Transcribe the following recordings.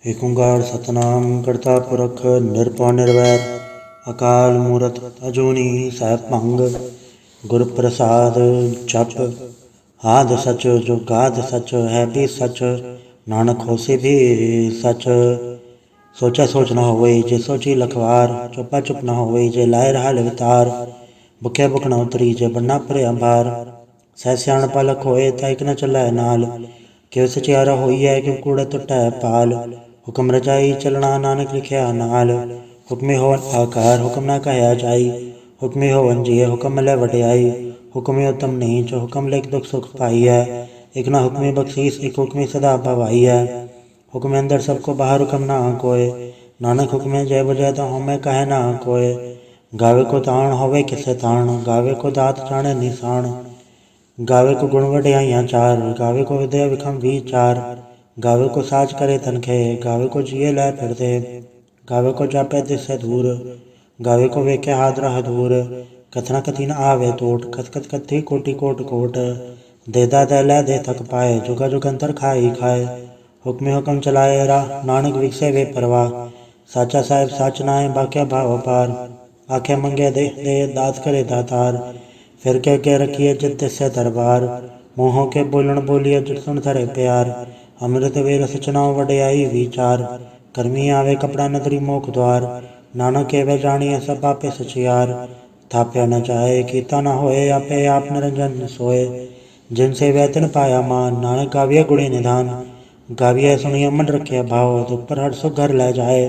ਏਕ ਓਂਕਾਰ सतनाम करता पुरख निरभउ निर्वैर अकाल मूरत अजूनी सैभ भंग गुर प्रसाद जप आद सच जुगाद सच है भी सच नानक होसी भी सच। सोचा सोच न होवे जे सोची लखवार चुपा चुप न होवे जे लाए रहा लवितार भुखे भुख न उतरी जे बन्ना भरे अंबार सह सियाणपा लख होए ता इक न चलै नाल किव सचियारा होई है किव कूड़े टुटै पाल हुक्म रजाई चलना नानक लिखिया नाल हुक्मे होवन आकार हुक्म ना कहया जाई हुक्मे होवन जिये हुक्म मिलै वडियाई हुक्मे उत्तम नीच हुक्म लिख दुख सुख पाई है एक ना हुक्मे बख्शीस एक हुक्मे सदा भवाई है हुक्मे अंदर सबको बाहर हुक्म ना कोय नानक हुक्मे जय बुझै तो हमें कहे ना कोय गावे को ताण होवे किसे ताण गावे को दात जाने निशान गावे को गुण वडियाइयां चार गावे को विद्या विखम विचार गावे को साज करे तनखे गावे को जिये लै फिरदे गावे को जापै दिसे दूर गावे को वेख्या हादरा हदूर कथना कथी न आवे टोट कथ कथ कथी कोटि कोट कोट देदा दे लै दे थक पाए जुगा जुग अंतर खाई खाए हुक्मे हुक्म चलाए राह नानक विकसे वे परवाह साचा साहिब साच नाए बाक्या भाव अपार आखे मंगे दे दे दात करे दातार फिर के रखिए जित दिसे दरबार मोहों के बोलन बोलिए जित सुन धरे प्यार अमृत वे रस चनाव वडियाई विचार कर्मी आवे कपड़ा नदरी मोख द्वार नानक केवे जानिए सब आपे सचियार थाप्या न जाए कीता न होए आपे आप निरंजन सोए जिनसे वह तिन पाया मान नानक गाविया गुणी निधान गाविया सुनिए मन रखे भाव दुख पर हर सुख घर लै जाए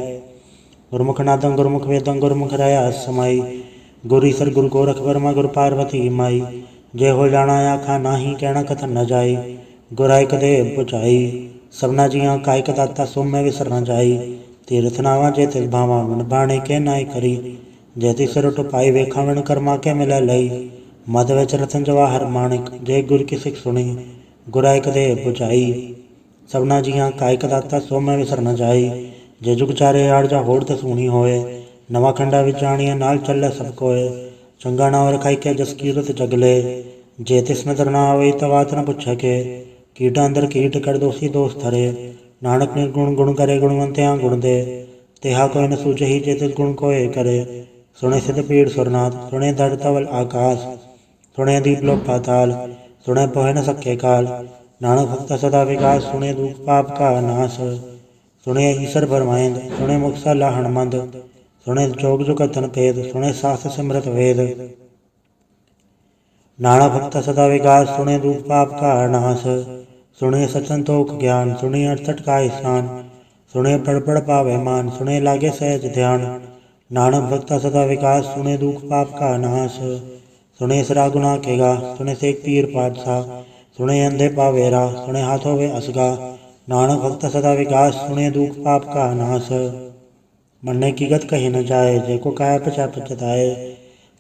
गुरमुख नादं गुरमुख वेदं गुरमुख रया समाई गुरु ईसर गुरु गोरख वर्मा गुरु पार्वती माई जे हो जाना आखा नाही कहना कथन न जाई गुराई कदे बुझाई सबना जिया कायक दाता सुम में विसर न जाई तीर्थ नावा जे तिल भावा मन बाणे के नाई करी जैती सिर टुपाई वेखा विण कर्मा के मिलै लई मद विच रतन जवाहर माणिक जे गुर की सिख सुनी गुराई कदे बुझाई सबना जिया कायक दाता सुम में विसर न जाई जे जुग चारे आड़ जा होड़ ते सूनी होए नवा खंडा विच जानिए नाल चले सब कोए चंगा नाव रखाई के जस कीरत जगले जे तिस नदर ना आवे तवात न पुछे के कीटा अंदर कीट कर दोषी दोष धरे नानक निर्गुण गुण करे गुणवंत्या गुण दे तेहा कोई न सूझे ही जे तिस गुण कोय करे सुने सिद्ध पीड़ सुरनाथ सुने धड़ तवल आकाश सुने दीप लोक पाताल सुने पोहे न सके काल नानक भक्त सदा विकास सुने दुख पाप का नाश सुने ईसर भरमाइंद सुने मुख सला हणमंद सुने जोग जो कथन भेद सुने शास्त्र सिमरत वेद नाना भक्त सदा विकास सुने दुख पाप का नाश सुने सचंतोख ज्ञान सुने अड़सठ का स्नान सुने पढ़ पढ़ पावे मान सुने लागे सहज ध्यान नानक भक्त सदा विकास सुने दुख पाप का नाश सुने सरा गुना केगा सुने सेक पीर पातशाह सुने अंधे पावेरा सुने हाथों वे असगा नानक भक्त सदा विकास सुने दुख पाप का नाश मन्ने की गत कही न जाए जेको काया पचा पचताए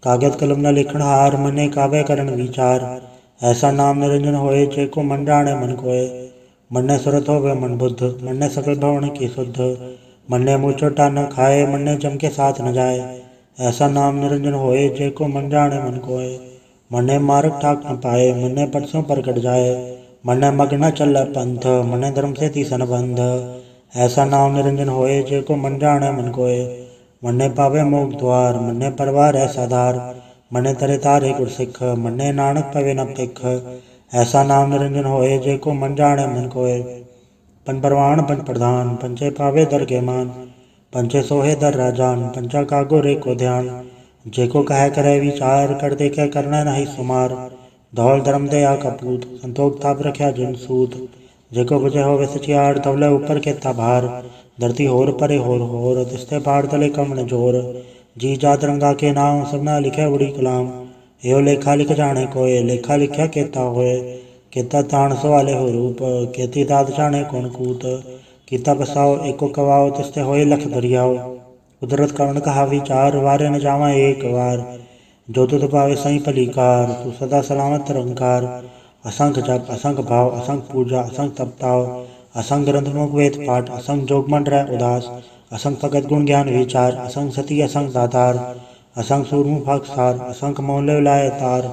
कागज कलम न लिखण हार मने कावे करण विचार ऐसा नाम निरंजन होए जेको मन जाने मन कोय मन्ने सुरत होवे मन बुद्ध मन्ने सकल भवन की शुद्ध मन्ने मुँह चोटा न खाए मन्ने जम के साथ न जाए ऐसा नाम निरंजन होए जेको मन जाने मन कोय मन्ने मार्ग ठाक न पाए मन्ने परसों प्रकट जाए मन्ने मग न चल पंथ मन्ने धर्म से तीसन बंध ऐसा नाम निरंजन होए जेको मन जाने मन कोय मन्ने पावे मोग द्वार मन्ने परवार ऐसा धार मन्ने तरे तारे गुर सिख मन्ने नानक पवे न पिख ऐसा नाम निरंजन होए जेको मन जाने मन कोय पन परवान पन प्रधान पंचे पावे दर के मान पंचे सोहे दर राजान पंचा कागो रे को ध्यान जेको कहे करे विचार कर दे के करना नहीं सुमार धौल धर्म दया कपूत संतोख ताप रख्या जिन सूत जेको बुझे हो सचियार तवले ऊपर के तबार धरती होर परे होर तिस्ते पहाड़ तले कमन जोर जी जात रंगा के नाम सबना लिखे उड़ी कलाम यो लेखा लिख जाने कोय लेखा लिख्या केता होए केता ताण सवाले हो रूप केती दाद जाने कौन कूत कीता बसाओ एको कवाओ तिस्ते होए लख दरियाओ कुदरत कवन कहा विचार वारे न जावा एक वार जो तुत पावे सही भलीकार तू सदा सलामत रंकार असंख जप असंख भाव असंख पूजा असंख तपताव असंख ग्रंथ मुख वेद पाठ असंख जोग मन रह उदास असंख भगत गुण ज्ञान विचार असंख सती असंख दातार असंख सूरमु भागसार असंख मौले लाए तार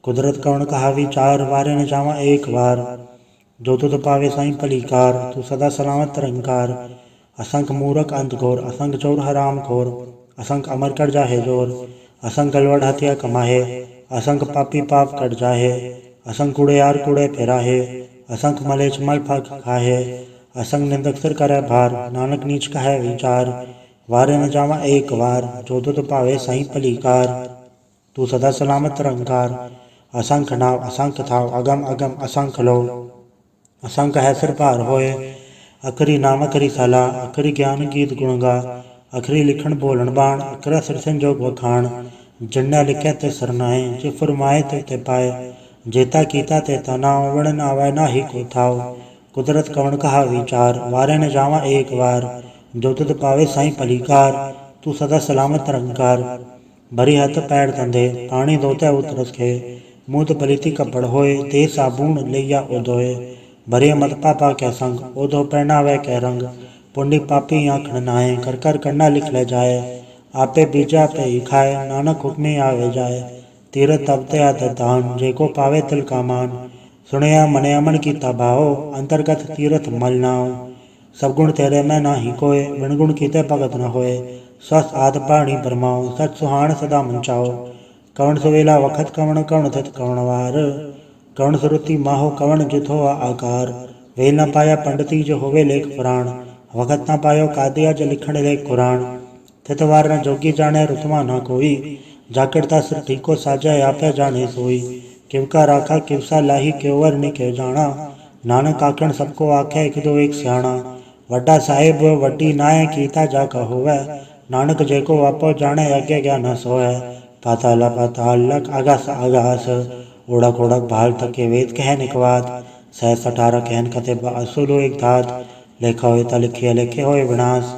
कुदरत कवन कहा विचार वारे न जावा एक बार जो तुध पावे साईं भलीकार तू सदा सलामत रंकार असंख मूरख अंत घोर, असंख चोर हराम खोर, असंख अमर कर जाहे जोर, असंख गलवड़ हत्या कमाहे, असंख पापी पाप कट जाहे, असंख कूड़े यार कूड़े फेराहे, असंख मलेच मल फग खाहे, असंख निंदक सिर करे भार, नानक नीच कहे विचार, वारे न जावा एक वार, जो तुत पावे सही भलीकार, तू सदा सलामत रंकार, असंख नाव असंख थाव, अगम अगम असंख लो, असंख है सिर भार होए, अखरी नाम अखरी सला, अखरी ज्ञान गीत गुण गा, अखरी लिखण बोलन बाण, अखरा सिर संजोग वखाण, जिन्ना लिखे ते सरनाए, जे फरमाए ते पाए, जेता कीता ते तनाव, वड़न आवे ना ही को थाव, कुदरत कवन कहा विचार, वारे न जावा एक वार, जो तुत पावे साई भलीकार, तू सदा सलामत रंकार, भरी हथ पैर तंदे, पानी धोते उतरस खे, मुँह पलीती कपड़ होए, ते साबुन लिया उधोए, भरे मत पापा कै संग, उधो पहनावे कै रंग, पुण्य पापी आँखण नाए, कर कर करना लिख ले जाए, आपे बीजा पे ही खाए, नानक हुक्मे आवे जाए, तीरथ तपते आत दान, जेको पावे तिल का मान, सुनया मने अमन की भाओ, अंतर्गत तीरथ मल नाओ, सब गुण तेरे में ना ही कोय, बिन गुण कीते भगत न होए, स्वस्थ आद पाणी परमाओ, सच सुहान सदा मंचाओ, कवन सुवेला वखत कवन, कवन थित कवन वार, कवन सुरति माहो कवन जिथो आकार, वेल न पाया पंडिती जो होवे लेख पुराण, वखत न पायो कादिया जो लिखण लेख कुरान, थित वार न जोगी जाने रुतमा न कोई, जाकिरता सिर ठीको साजा आपे जाने सोई, किवका राखा किवसा लाही क्योवर नि क्यों जाना, नानक आखण सबको आखे किदो एक स्याणा, वड्डा साहिब वड्डी नाय कीता जाका होवे, नानक जेको आपो जाने अगे ज्ञान न सोए, पाताल पाताल लक आगास आगास, ओढ़क ओढ़क भाल तके वेद कह निकवात, सहस 18 कहन कथे असुलो एक धात, लेखा होए ता लिखिया लेखे होए विनाश,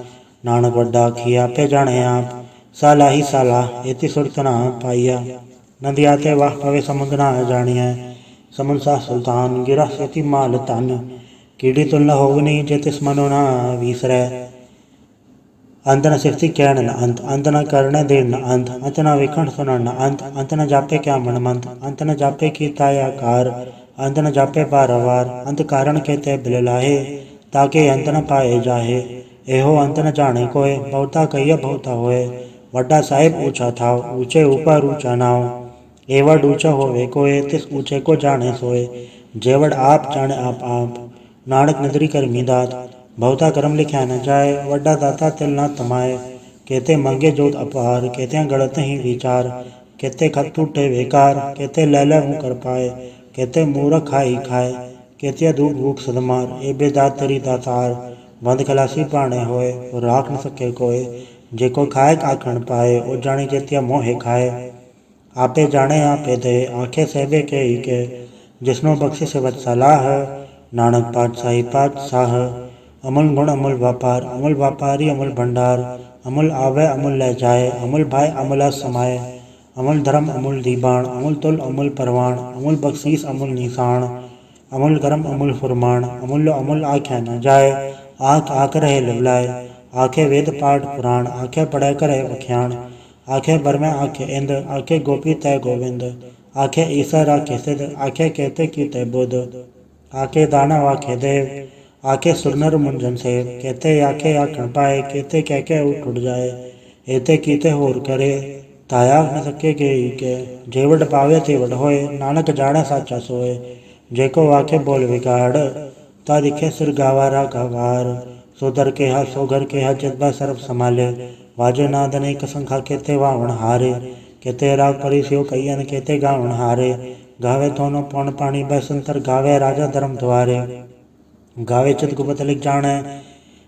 नानक वड्डा खिया पे जाने आप, साला ही साला एति सुरत ना पाइया, नदी आते वाह पवे समुद्र ना जानिया, समुद्र सा सुल्तान गिरा सेति माल तन, कीड़ी तुल न होगनी जे तिस मनो ना विसरै, अंत न सिफती कहण न अंत, अंत न करने देन न अंत न विखण सुनन न अंत न जापे क्या मन मंत, अंत न जापे की तायाकार, अंत न जापे बारवार, अंत कारण के ते बिल लाहे, ताके अंत न पाए जाहे, एहो अंत न जाने कोय, बहुता कहिया बहुता होए, वड्डा साहिब ऊंचा थाव, ऊंचे ऊपर ऊंचा नाव, एवड ऊंचा होवे कोय, तिस ऊंचे को जाने सोए, जेवड आप जाने आप, नानक नदरी करमी दात, बहुता कर्म लिखा न जाए, वड्डा दाता तिल न तमाए, कहते मंगे जोत अपार, कहते गलत ही विचार, कहते खत टूटे बेकार, कहते लैले मुँह कर पाए, कहते मूरख खाई खाए, कहते धूप भूख सदमार, ए बेदात तेरी दातार, बंद खलासी पाने होए, और राख न सके कोय, जेको खाए आखण पाए, ओ जानी जेतिया मोहे खाए, आपे जाने आपे दे, आंखें सहबे के ही के, जिसनो बख्शे से वत सलाह, नानक पातशाही पातशाह, अमूल गुण अमूल व्यापारी अमूल भंडार, अमूल आवे अमूल ले जाए, अमूल भाई अमूल समाए, अमूल धर्म अमूल दीबाण, अमूल तुल अमूल परवाण, अमूल बख्शीस अमूल निशान, अमूल करम अमूल फुरमाण, अमूल्य अमूल आख्या न जाए, आँख आँख रहे लिवलाए, आखे वेद पाठ पुराण, आखे पढ़े करे वख्याण, आखे बरमे आखे इंद, आखे गोपी तय गोविंद, आखे ईसर आखे सिद्ध, आखे कहते की तय बुध, आखे दानव आखे देव, आखे सुरनर मुंजन सेव, कहते आखे आखण पाए, कहते कह के उठ जाए, एते कीते होर करे, ताया न सके के, जेवड पावे तेवड होए, नानक जाने साचा सोए, जेको आखे बोल बिगाड़, ता दिखे सिर गावारा गवार, सो दर के हा सो घर के हा जज्बा सर्व संभाले, वाजे नाद ने कसंखा कहते वावण हारे, कहते राग परिस्यो कईयन कहते गावण हारे, गावे दोनों पौन पानी बैसंतर, गावे राजा धर्म द्वारे, गावे चित गुपत लिख जाने,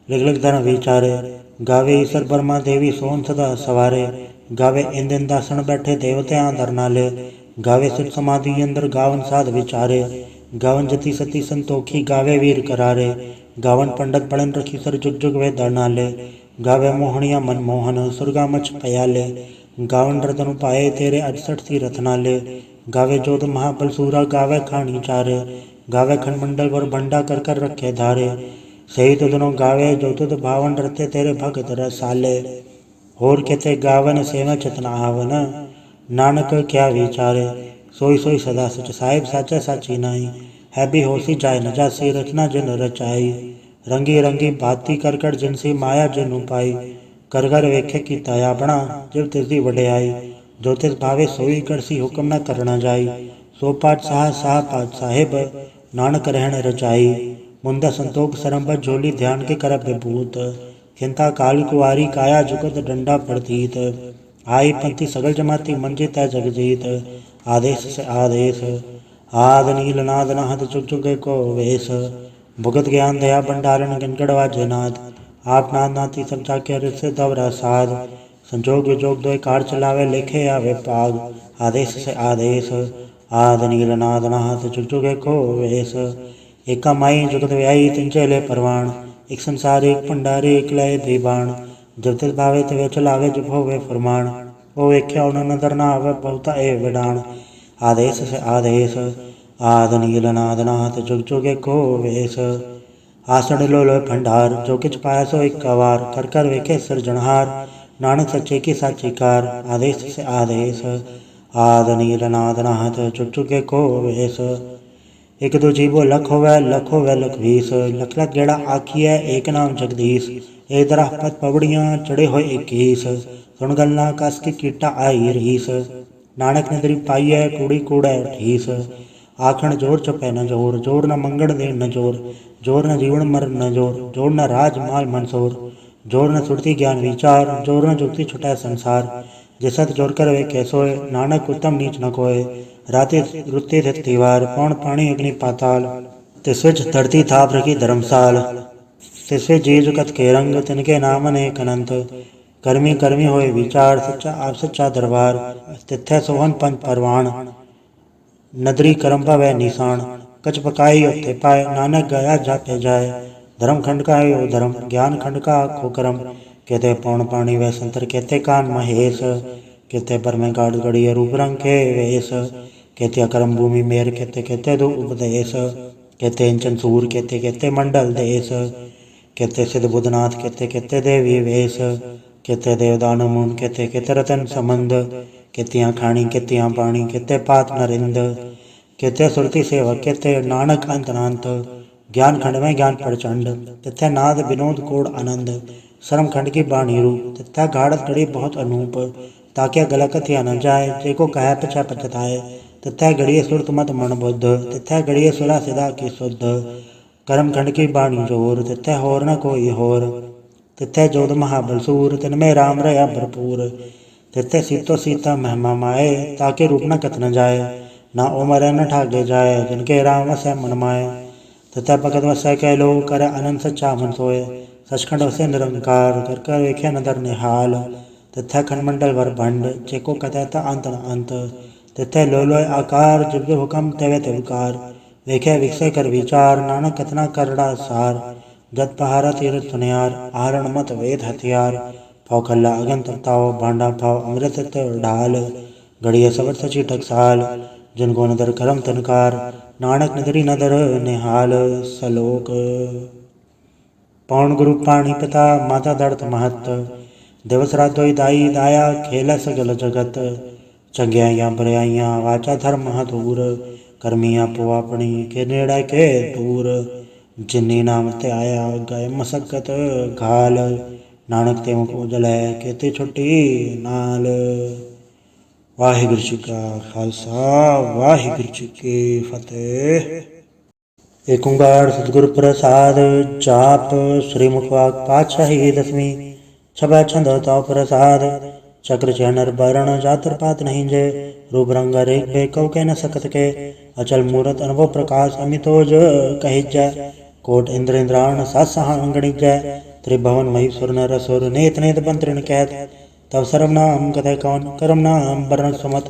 लिख लिख धन विचारे, गावे ईश्वर ब्रह्मा देवी सोन सदा सवारे, गावे इंदिन दासन बैठे देवते आंदर नाले, गावे सिद्ध समाधि अंदर गावन साध विचारे, गावन जति सती संतोखी गावे वीर करारे, गावन पंडित पढ़न रखी सर जुग जुग वे नाले, गावे मोहनिया मनमोहन सुरगा मच पयाले, गावन रतन पाए तेरे 68 तीरथ नाले, गावे जोध महाबल सूरा गावे खानी चारे, गावे खंडमंडल वर भंडा कर कर रखे धारे, सही तुदनो गावे जो तुद भावन रते तेरे भगत रसाले, होर कहते गावन सेवा चतना आवन, नानक क्या विचारे, सोई सोई सदा सच साहिब साचा साची नाई, है भी होसी जाय न जासी रचना जिन रचाई, रंगी रंगी भाती करकट जिनसी माया जिनू पाई कर कर वेखे कीता अपना जिव तिसदी वडियाई जो तिस भावे सोई करसी हुक्म न करना जाई सो पाठ साह पाठ साहिब नानक रहन रचाई मुंदा संतोख सरम्बत झोली ध्यान के कर विभूत खिंता काली कुआरी काया जुगत डंडा प्रतीत आई पंथी सगल जमाती मंजे तय जगजीत आदेश से आदेश आद नील नाद नाहद चुग चुगे को वेश भुगत ज्ञान दया भंडारण गिनगड़वा जनाद आप नाद नाती सब जाके रिसे दवरा साध संजोग विजोग दो कार चलावे लेखे आवे पाग आदेश से आदेश आद नील नाद नाहद चुग चुगे को वेश एका माई जुगत व्याई तिंचेले परवाण एक संसार एक भंडारे एक लय दीबाण जब तिस भावे तवे चलावे जब होवे फरमान ओ वेख्या उन नदर ना आवे बहुता ए विडाण आदेश से आदेश आद नील नाद नाथ जुग जुगे को वेश आसण लो लो भंडार जो किच पाया सो एक कवार कर कर वेखे सिरजनहार नानक सच्चे की साची कार आदेश से आदेश आद नील नाद नाथ जुग जुगे को वेश एक दो जीवो लख होवे लख वीस लख लख गेड़ा आखिए एक नाम जगदीश ए दरा पत पवड़ियाँ चढ़े हो 21 सुन गलना कस की कीटा आई रीस नानक नदरी पाइए कूड़ी कूड़ा ठीस आखण जोर चपे न जोर जोर न मंगण दे न जोर जोर न जीवन मर न जोर जोर न राज माल मनसोर जोर न सुरती ज्ञान विचार जोर न जुक्ति छुटा संसार जिसत जोर कर वे कैसोए नानक उत्तम नीच न कोय राते रुते थे तिवार पौन पानी अग्नि पाताल तिसविच धरती थाप रखी धर्मसाल तिसवे जी जुगत के रंग तिनके नाम अनेक अनंत कर्मी कर्मी होए विचार सच्चा आप सच्चा दरबार तिथै सोहन पंच परवान नदरी करम्बा वह निशान कच पकाई उत्थे पाए नानक गया जाते जाए धर्म खंड का है ओ धर्म ज्ञान खंड का खो करम कहते पौन पानी वह संतर कहते कान महेश कहते पर में गाड़ गड़ी रूप रंग के वेश कहते अकरम भूमि मेर कहते कहते दो उपदेश कहते इंचन सूर कहते कहते मंडल देश कहते सिद्ध बुधनाथ कहते कहते देवी वेश कहते देवदान मुन कहते कहते रतन संबंध कहतियाँ खाणी कहतियाँ पाणी कहते पात नरिंद कहते सुरती सेवक कहते नानक अंतनांत ज्ञान खंड में ज्ञान प्रचंड तथा नाद विनोद कोड आनंद शर्म खंड की बाणी रूप तथा गाढ़त गड़ी बहुत अनूप ताकि गलकत या न जाए जेको कहे पछा पछताए तथा गड़िए सुरत मत मन बुद्ध तथा गड़िए सुरा सिदा की शुद्ध कर्म खंड की बाणी जोर तथा होर न कोई होर तथा जोध महाबलसूर तिनमें राम रया भरपूर तथा सीतो सीता महिमा माए ताकि रूप न कत न जाए ना उमर न ठागे जाए जिनके राम वसै मन माए तथा भगत वसै कह लो कर अनंत सच्चा मन सोए सचखंड वसे निरंकार कर कर वेख्या नदर निहाल तथा खंडमंडल वर भंड चेको कथता अंत न अंत तथा लो लोय आकार जब जब हुक्म तेवे तिवकार वेख्या विकसे कर विचार नानक कतना करड़ा सार जत पहारा तीरथ सुनियार आहरण मत वेद हथियार फौखल्ला अगन तपताओ भांडा पाओ अमृत ढाल गड़िया सबर सची टकसाल जिनको नदर करम तनकार नानक नदरी नदर निहाल सलोक पौन गुरु पाणी पिता माता दर्द महत दिवस रातोई दाई दाया खेल सगल जगत चंगियाइयाँ बुराइयाँ वाचा धर्म हदूर कर्मियाँ पो अपनी के नेड़ा के दूर जिन्नी नाम ते आया गए मसकत घाल नानक ते मुख उजल है केते छुट्टी नाल। वाहिगुरु जी का खालसा वाहिगुरु जी की फतेह। एक ओंकार सतगुर प्रसाद जाप श्री मुखवाक पातशाही दसवीं छबा छंद ताव प्रसाद चक्र चैनर बरण जातर पात नहीं जे रूप रंग रेख बे कौ के न सकत के अचल मूरत अनुभव प्रकाश अमितोज कहिजै कोट इंद्र इंद्राण सासहा अंगणिजै त्रिभवन महीसुर नर असुर नेत नेत बंत्रिण कहत तब सर्व नाम कथय कौन करम नाम वर्ण सुमत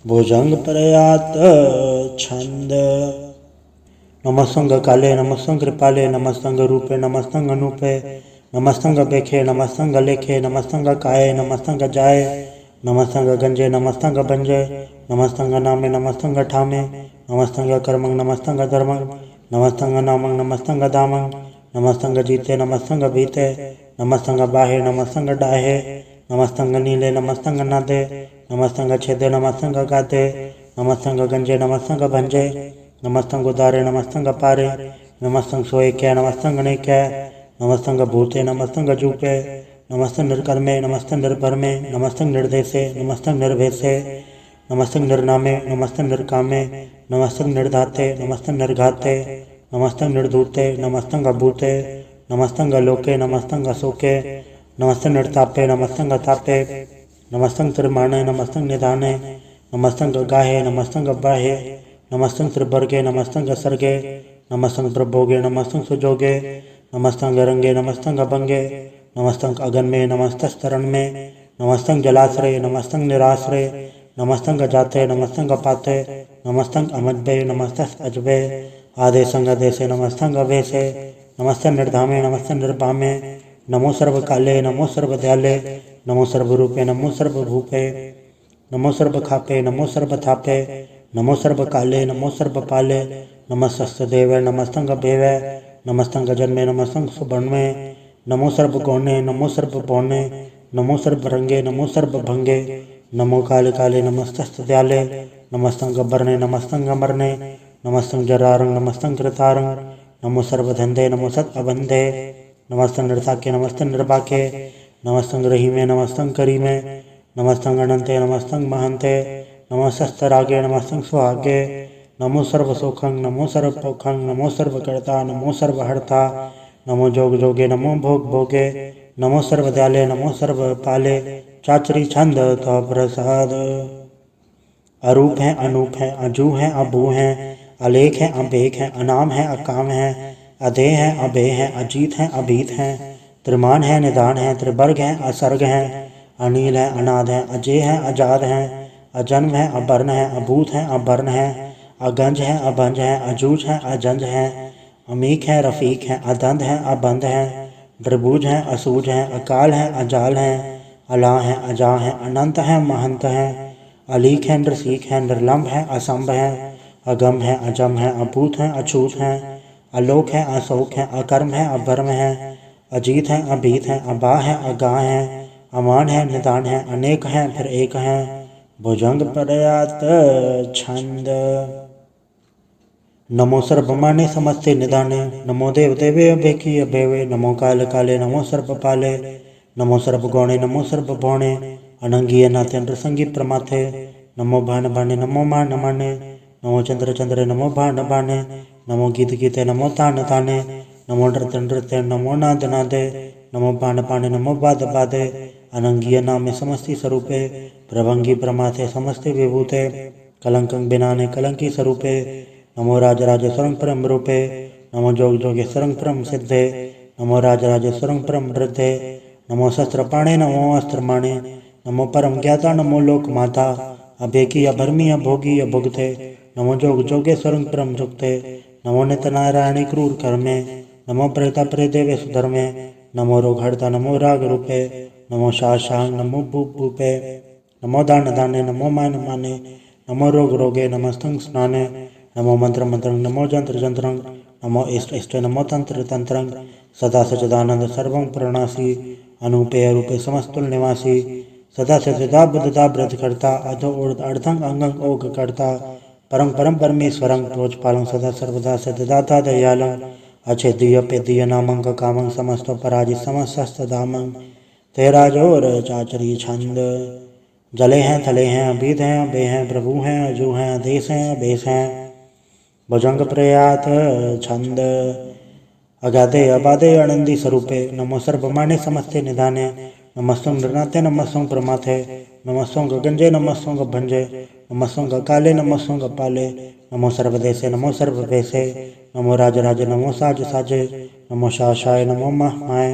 भुजंग प्रयात छंद। नमस्तंग काले नमस्तंग कृपाले नमस्तंग रूपे नमस्तंग अनूपे नमस्तंग बेखे नमस्तंग लेखे नमस्तंग काये नमस्तंग जाए नमस्तंग गंजे नमस्तंग बंजे नमस्तंग नामे नमस्तंग ठामे नमस्तंग कर्मंग नमस्तंग धर्मंग नमस्तंग नामंग नमस्तंग दामंग नमस्तंग जीते नमस्तंग बीते नमस्तंग बाहे नमस्तंग डाहे नमस्तंग नीले नमस्तंग नादे नमस्तंग छेदे नमस्तंग गाते नमस्तंग गंजे नमस्तंग भंजे नमस्तंग उदारे नमस्तंग पारे नमस्तं स्वैक्य नमस्तं गणैक्य नमस्तं भूते नमस्तं जूपे नमस्तं निर्कर्मे नमस्तं निर्भरमे नमस्तं निर्देशे नमस्तं निर्भेसे नमस्तं निर्नामे नमस्तं निर्कामे नमस्तं निर्धाते नमस्तं निर्घाते नमस्तं निर्धूते नमस्तं अभूते नमस्तं लोके नमस्तं अशोके नमस्तं निर्तापे नमस्तं तापे नमस्तं त्रिमाणे नमस्तं निधाने नमस्तं गाहे नमस्तं बाहे नमस्तं त्रिवर्गे नमस्तं सर्गे नमस्तं प्रभोगे नमस्तं सुजोगे नमस्तं रंगे नमस्तं अभंगे नमस्तं अगन्मे नमस्तस्तरण में नमस्तं जलाश्रय नमस्तं निराश्रय नमस्तं जाते नमस्तं पाते नमस्तं अमजबे नमस्तस् अजबे आदेशं आदेशे नमस्तं अभेसे नमस्तं निर्धामे नमस्तं निर्भामे नमो सर्वकाले नमो सर्वदयाले नमो सर्वरूपे नमो सर्वभूपे नमो सर्वखापे नमो सर्वथापे नमो सर्वकाले नमो सर्वपाले नमस्तस्तेवे नमस्तं भेवे नमस्तं जन्मे नमस्तं सुबर्णे नमो सर्वगौणे नमो सर्वभौणे नमो सर्वरंगे नमो सर्वभंगे नमो काले काले नमस्तस्त्याले नमस्तं गब्बरने नमस्तं गमरने नमस्तं जरारंग नमस्तं कृतारंग नमो सर्वधंधे नमो सत अबंधे नमस्तं नृताके नमस्तं निर्बाके नमस्तं रहीमे नमस्तं करीमे नमस्तं अनंते नमस्तं महंते नमस्तरागे नमस्तं सुहागे नमो सर्वसुखं नमो सर्वपोखं नमो सर्वकर्ता नमो सर्वहर्ता नमो जोग जोगे नमो भोग भोगे नमो सर्वदयाले नमो सर्वपाले चाचरी छंद तो प्रसाद अरूप है अनूप है अजू है अबू है अलेख है अबेख है अनाम है अकाम है अधे है अभे है अजीत है अभीत है त्रिमान है निदान है त्रिवर्ग है असर्ग है अनिल है अनाद है अजय है अजाद है अजन्म है अबर्ण है अभूत है अबर्ण है अगंज है अभंज है अजूज है अजंज है अमीक है रफीक है अदंध है अबंध है द्रबूज है असूज है अकाल है अजाल है अला है अजा है अनंत है महंत है अलीक है नृसीक है निर्लम्ब है असंभ है अगम है अजम है अभूत है अछूत है अलोक है अशोक है अकर्म है अभर्म है अजीत है अभीत है अबा है अगा है अमान है निदान है अनेक है फिर एक है भुजंग पर्यात छंद नमो सर्वमाने समस्ते निदाने नमो देव देवे अभेकी अभेवे नमो काल काले नमो सर्वपाले नमो सर्वगौणे नमो सर्वभौणे अनंगीय नाथेन्द्र संगीत प्रमाथे नमो भान भाने नमो मान माने नमो चंद्र चंद्र नमो भान भाने नमो गीत गीते नमो तान ताने नमो नृत्य नृत्य नमो नाद नादे नमो पान पाने नमो बाद बादे अनंगीय नामे समस्ती स्वरूपे प्रभंगी प्रमाथे समस्ते विभूते कलंकं बिनाने कलंकी स्वरूपे नमो राज राजेश्वरं परम रूपे नमो जोग जोगेश्वरं परम सिद्धे नमो राज राजेश्वरं परम वृद्धे नमो शस्त्रपाणे नमो अस्त्रमाणे नमो परम ज्ञाता नमो लोक माता अभेकी अभर्मी अभोगी अभुगते नमो जोग जोगेश्वरं परम जुक्ते नमो नित्य नारायणी क्रूर कर्मे नमो प्रेता प्रे देवे सुधर्मे नमो रोग हरता नमो राग रूपे नमो शाशांग नमो भूप भूपे नमो दान दाने नमो मान माने नमो रोग रोगे नमस्तं स्नाने नमो मंत्र मंत्रं नमो जंत्र जंत्रं नमो इष्ट इष्ट नमो तंत्र तंत्रं सदा सचिदानंद सर्वं प्रणनासी अनुपे रूपे समस्तुल निवासी सदा सचिदा बुद्धता व्रत करता अधो अर्धं अंगं ओग करता परम परम परमेश्वरं प्रोजपालं सदा सर्वदा सदाता दयालं अछेदीय पेदीय नामं कामं समस्त पराजित समस्त दामं तेरा जोर चाचरी छंद जले हैं थले हैं अभीत हैं अबे हैं प्रभु हैं अजू हैं आदेश हैं अबेश हैं भुजंग प्रयात छंद अगाधे अबाधे आनंदी स्वरूपे नमो सर्वमाने समस्ते निधाने नमस्तं नृनाथे नमस्तं प्रमाथे नमस्तं गगंजे नमस्तं भंजे नमस्तं काले नमस्तं पाले नमो सर्वदेशे नमो सर्ववेशे नमो राज राजे नमो साज साजे नमो शाशाय नमो महामाय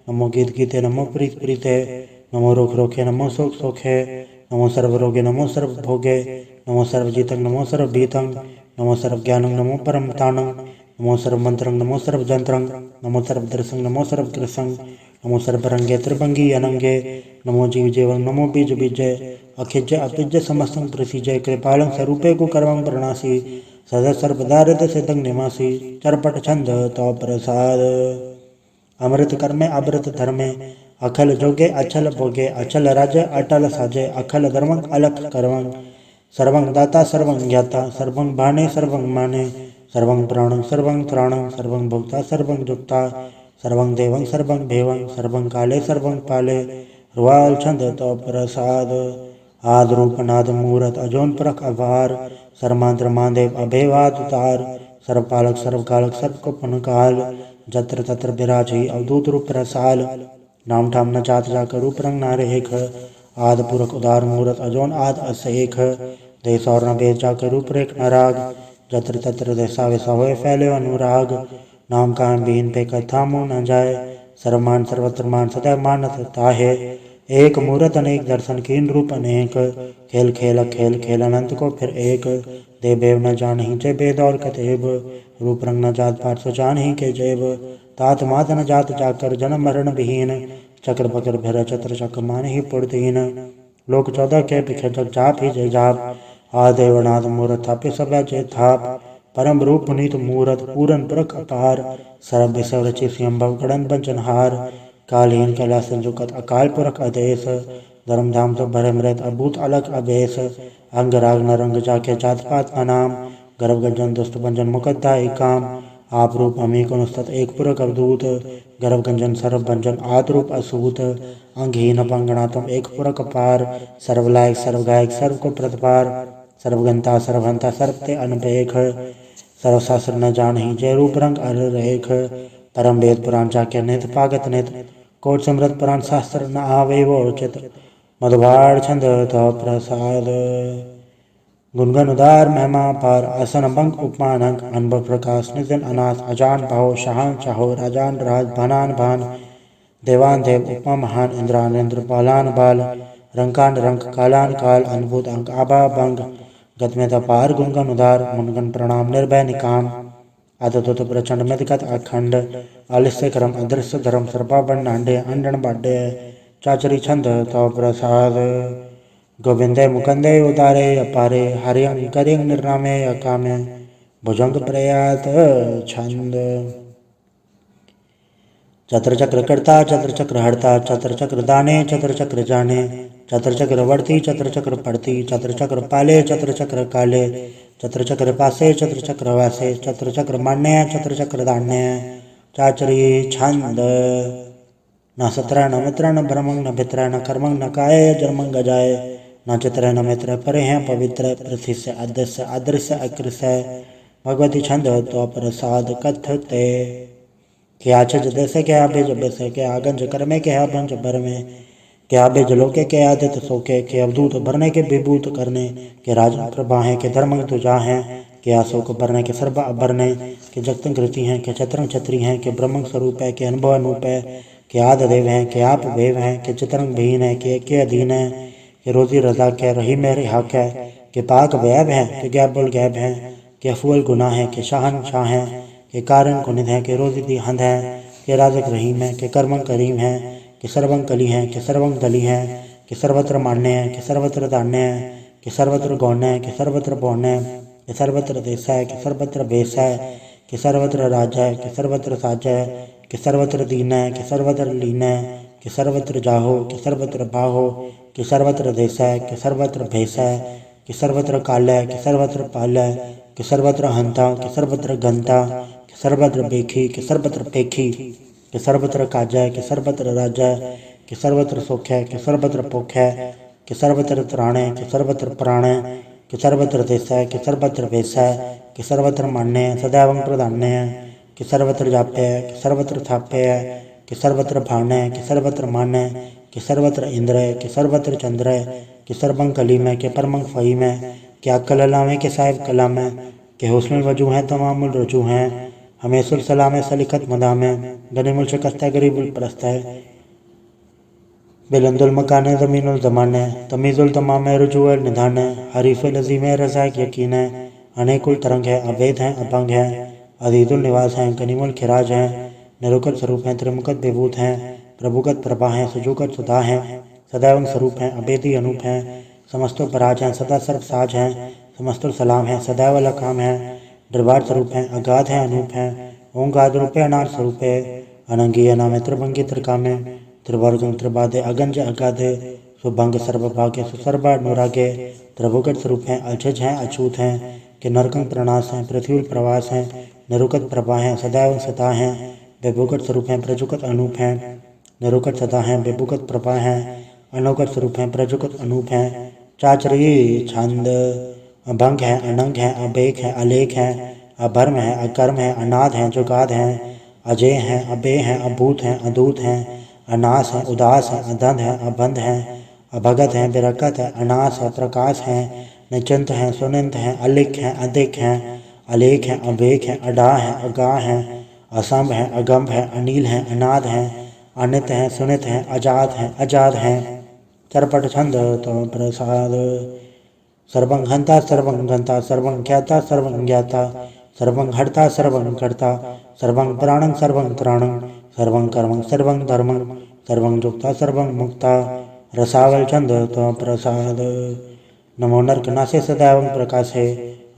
नमो गीत गीते नमो प्रीत प्रीते नमो रोख रोखे नमो सोख सोखे नमो सर्वरोगे नमो सर्वभोगे नमो सर्वजीतं नमो सर्वभीतं नमो सर्वज्ञानं नमो परमतानं नमो सर्वमंत्रं नमो सर्वजंत्रं नमो सर्वदर्शं नमो सर्वकृशं नमो सर्वरंगे त्रिभंगी अनंगे नमो जीव जीवन नमो बीज बीजय अखिज अपिज समस्तं प्रसिजय कृपालं स्वरूपे को कर्मं प्रणासी सदा सर्वदारित सिद्धं निवासी चरपट छंद तो प्रसाद अमृत कर्मे अमृत धर्मे अखल जोगे अचल भोगे अचल राज अटल साजे अखल धर्मं अलख कर्मं सर्वं दाता सर्वं ज्ञाता सर्वं भाने सर्वं माने सर्वं प्राणं सर्वं त्राणं सर्वं भोक्ता सर्वं जुक्ता सर्वं देवं सर्वं भेवं सर्वं काले सर्वं पाले रुवाल छंद तो प्रसाद आद रूप नाद मूरत अजोन परख अभार सर्मांत्र मादेव अभेवाद उतार सर्वपालक सर्वकालक सर्वको पुनकाल जत्र तत्र विराजी अवधूत रूप रसाल नाम ठाम न जात जाकर रूप रंग नारे एक आद पुरख उदार मूरत अजोन आद असेख देश और न भेद जाकर रूप रेख न राग जत्र तत्र देशा वैसा होए फैले अनुराग नाम कायम बीन पे कथा मुँह न जाए सर्वमान सर्वत्र मान सदैव मानत ताहे एक मूरत अनेक दर्शन कीन रूप अनेक खेल खेल खेल खेल अनंत को फिर एक दे बेव न जान ही जय बेद और कतेब रूप रंग न जात पाठ सो जान ही के जेब तात मात न जात जाकर जन्म मरण विहीन चक्र पकर भैर चत्र चक्र मान ही पुरदीन लोक 14 के बिखे जग जाप ही जय जाप आदेवनाथ मूरत थापे सब जय थाप परम रूप पुनीत मूरत पूरन पुरख अपार सर्व विषय रचि स्वयंभव गणन बंचनहार कालहीन कैला संजुकत अकाल पुरख आदेश धर्मधाम तो भरे मृत अभूत अलग अभेश अंग राग न रंग जाके जात पात का नाम गर्भ गंजन दुष्ट भंजन मुकद्दा एक काम आप रूप हमी को नुस्तत एक पुरख अवधूत गर्भ गंजन सर्व भंजन आद रूप असूत अंगहीन अपंगणा तुम एक पुरख अपार सर्वलायक सर्वगायक सर्व को प्रतिपार सर्वगंता सर्वहंता सर्वते अनपेख सर्वशास्त्र न जान ही जय रूप रंग अर रेख परम वेद पुराण जाके नित पागत नित कोट समृत पुराण शास्त्र न आवे वो उचित मधुबाड़ छंद तो प्रसाद गुणगन उदार महिमा पार आसन बंक उपमान अंक अनुभव प्रकाश निजन अनाथ अजान भाव शाहान चाहो राजान राज भानान भान देवान देव उपमा महान इंद्रान इंद्र बालान बाल रंकान रंक कालान काल अनुभूत अंक आबा बंग गतमेता पार गुणगन उदार मुनगन प्रणाम निर्भय निकाम आदत प्रचंड मितगत अखंड आलिस्य क्रम अदृश्य धर्म सर्पाबन अंडे अंडन बाडे चाचरी छंद तो प्रसाद गोविंदे मुकंदे उदारे अपारे हरियं करियं निर्नामे अकामे भुजंग प्रयात छंद चत्र चक्र कर्ता चत्र चक्र हरता चत्र चक्र दाने चत्र चक्र जाने चत्र चक्र वर्ती चत्र चक्र पड़ती चत्र चक्र पाले चत्र चक्र काले चत्र चक्र पासे चत्र चक्र वासे चत्र चक्र मान्य चत्र चक्र दान्य चाचरी छंद न सत्र न मित्र न भ्रमंग न भित्र न कर्मंग न काय जन्मंग जाए न चित्र न मित्र परे हैं पवित्र पृथ्वी से अदृश्य अदृश्य अकृष्य भगवती छंद तो प्रसाद कथते क्या छज देसे क्या भेज बेसे क्या गंज कर्मे क्या भंज भर में क्या भेज लोके के आदित्य सोके के अवधूत भरने के विभूत करने के राज प्रभा है के धर्म तुझा है के अशोक भरने के सर्व अभरने के जगतंग कृति हैं के छत्रंग छत्री हैं के ब्रह्म स्वरूप है के अनुभव अनूप है के आद देव हैं के आप वेव हैं के चित्रंग भीन है के अधीन है के रोजी रजा के रही मेरे हक है के पाक वैब है के गैबुल गैब है के अफुअल गुनाह है के शाहन शाह है के कारण कुनिध है के रोजी दी हंद है के राजक रहीम है के कर्मं करीम है के सर्वं कली है के सर्वं दली है के सर्वत्र मान्य है के सर्वत्र दान्य है के सर्वत्र गौण्य है के सर्वत्र पौण्य है के सर्वत्र देश है कि सर्वत्र बेस है कि सर्वत्र राज है कि सर्वत्र साज है कि सर्वत्र दीन है कि सर्वत्र लीन है कि सर्वत्र जाहो कि सर्वत्र बाहो कि सर्वत्र देश है कि सर्वत्र भेष है कि सर्वत्र काल है कि सर्वत्र पाल है कि सर्वत्र हंता कि सर्वत्र गंता कि सर्वत्र बेखी कि सर्वत्र पेखी कि सर्वत्र काज है कि सर्वत्र राज है कि सर्वत्र सुख है कि सर्वत्र पुख है कि सर्वत्र त्राण है कि सर्वत्र प्राण है कि सर्वत्र देश है कि सर्वत्र वेश है कि सर्वत्र मान्य है सदैव प्रधान्य है कि सर्वत्र जाप्य है कि सर्वत्र थाप्य है कि सर्वत्र भान है कि सर्वत्र मान है कि सर्वत्र इंद्र है कि सर्वत्र चंद्र है कि सर्वंग कलीम है कि परमंग फहीम है कि अक्कल है कि साहिब कलाम है कि हुस्नुल वजू हैं तमामुल रजू हैं हमेशुल सलाम है सलिखत मदाम है गनीमुल शिकस्त है गरीबुल परस्त है बिलंदुल मकान है ज़मीनुल ज़मान है तमीज़ुल तमाम है रुजू है निधान है हरीफ़ लज़ीम है रज़ाक यकीन है अनेकुल तरंग है अवैध है अभंग है अजीजुल निवास है कनीमुल खिराज है निरुकत स्वरूप है त्रिमुकत विभूत है प्रभुगत प्रभा है सुजुगत सुधा है सदैव स्वरूप है अभेदी अनूप है समस्तो पराज है सदा सर्व साज है समस्तुल सलाम है सदैव लकाम है दरबार स्वरूप है अगाध है अनूप है ओंगाद रूप है अनार स्वरूप है अनंगी नाम है त्रिभंगी त्रिकामे त्रिवर्गं त्रिबाधे अगंज अगाधे सुभंग सर्वभाग्य सुसर्वा अनुरागे त्रिभुगत स्वरूप हैं अजज हैं अछूत हैं कि नरकंक प्रणास हैं, पृथ्वी प्रवास हैं, निरुकत प्रभा हैं, सदैव सदा हैं, बेभुकट स्वरूप हैं, प्रजुकत अनूप हैं, निरुकट सदा हैं, बेभुकत प्रभा हैं, अनोकट स्वरूप हैं, प्रजुकत अनूप हैं, चाचरी छंद अभंग हैं, अनंग हैं, अबेक हैं, अलेख हैं, अभर्म हैं, अकर्म हैं, अनाद हैं, जुगाद हैं, अजय हैं, अबे हैं, अभूत हैं, अदूत हैं, अनास हैं, उदास हैं, अधंध हैं, अबंध हैं, अभगत हैं, बिरकत है, अनास है, प्रकाश हैं, निचिंत हैं, सुनिंत हैं, अलिख हैं, अधिक हैं, अलेख हैं, अभेक हैं, अडा हैं, अगा हैं, असंभ हैं, अगम्भ हैं, अनिल हैं, अनाद हैं, अनित हैं, सुनित हैं, अजात हैं, अजात हैं। चरपट छंद तो प्रसाद सर्वं हंता सर्वं घंता सर्वं ख्याता सर्वं ज्ञाता सर्वं हर्ता सर्वं कर्ता सर्वं प्राणं सर्वं त्राणं सर्वं कर्मं सर्वं धर्मं सर्वं युक्ता सर्वं मुक्ता। रसावल छंद तो प्रसाद नमो नरकनासे सदैवं प्रकाशे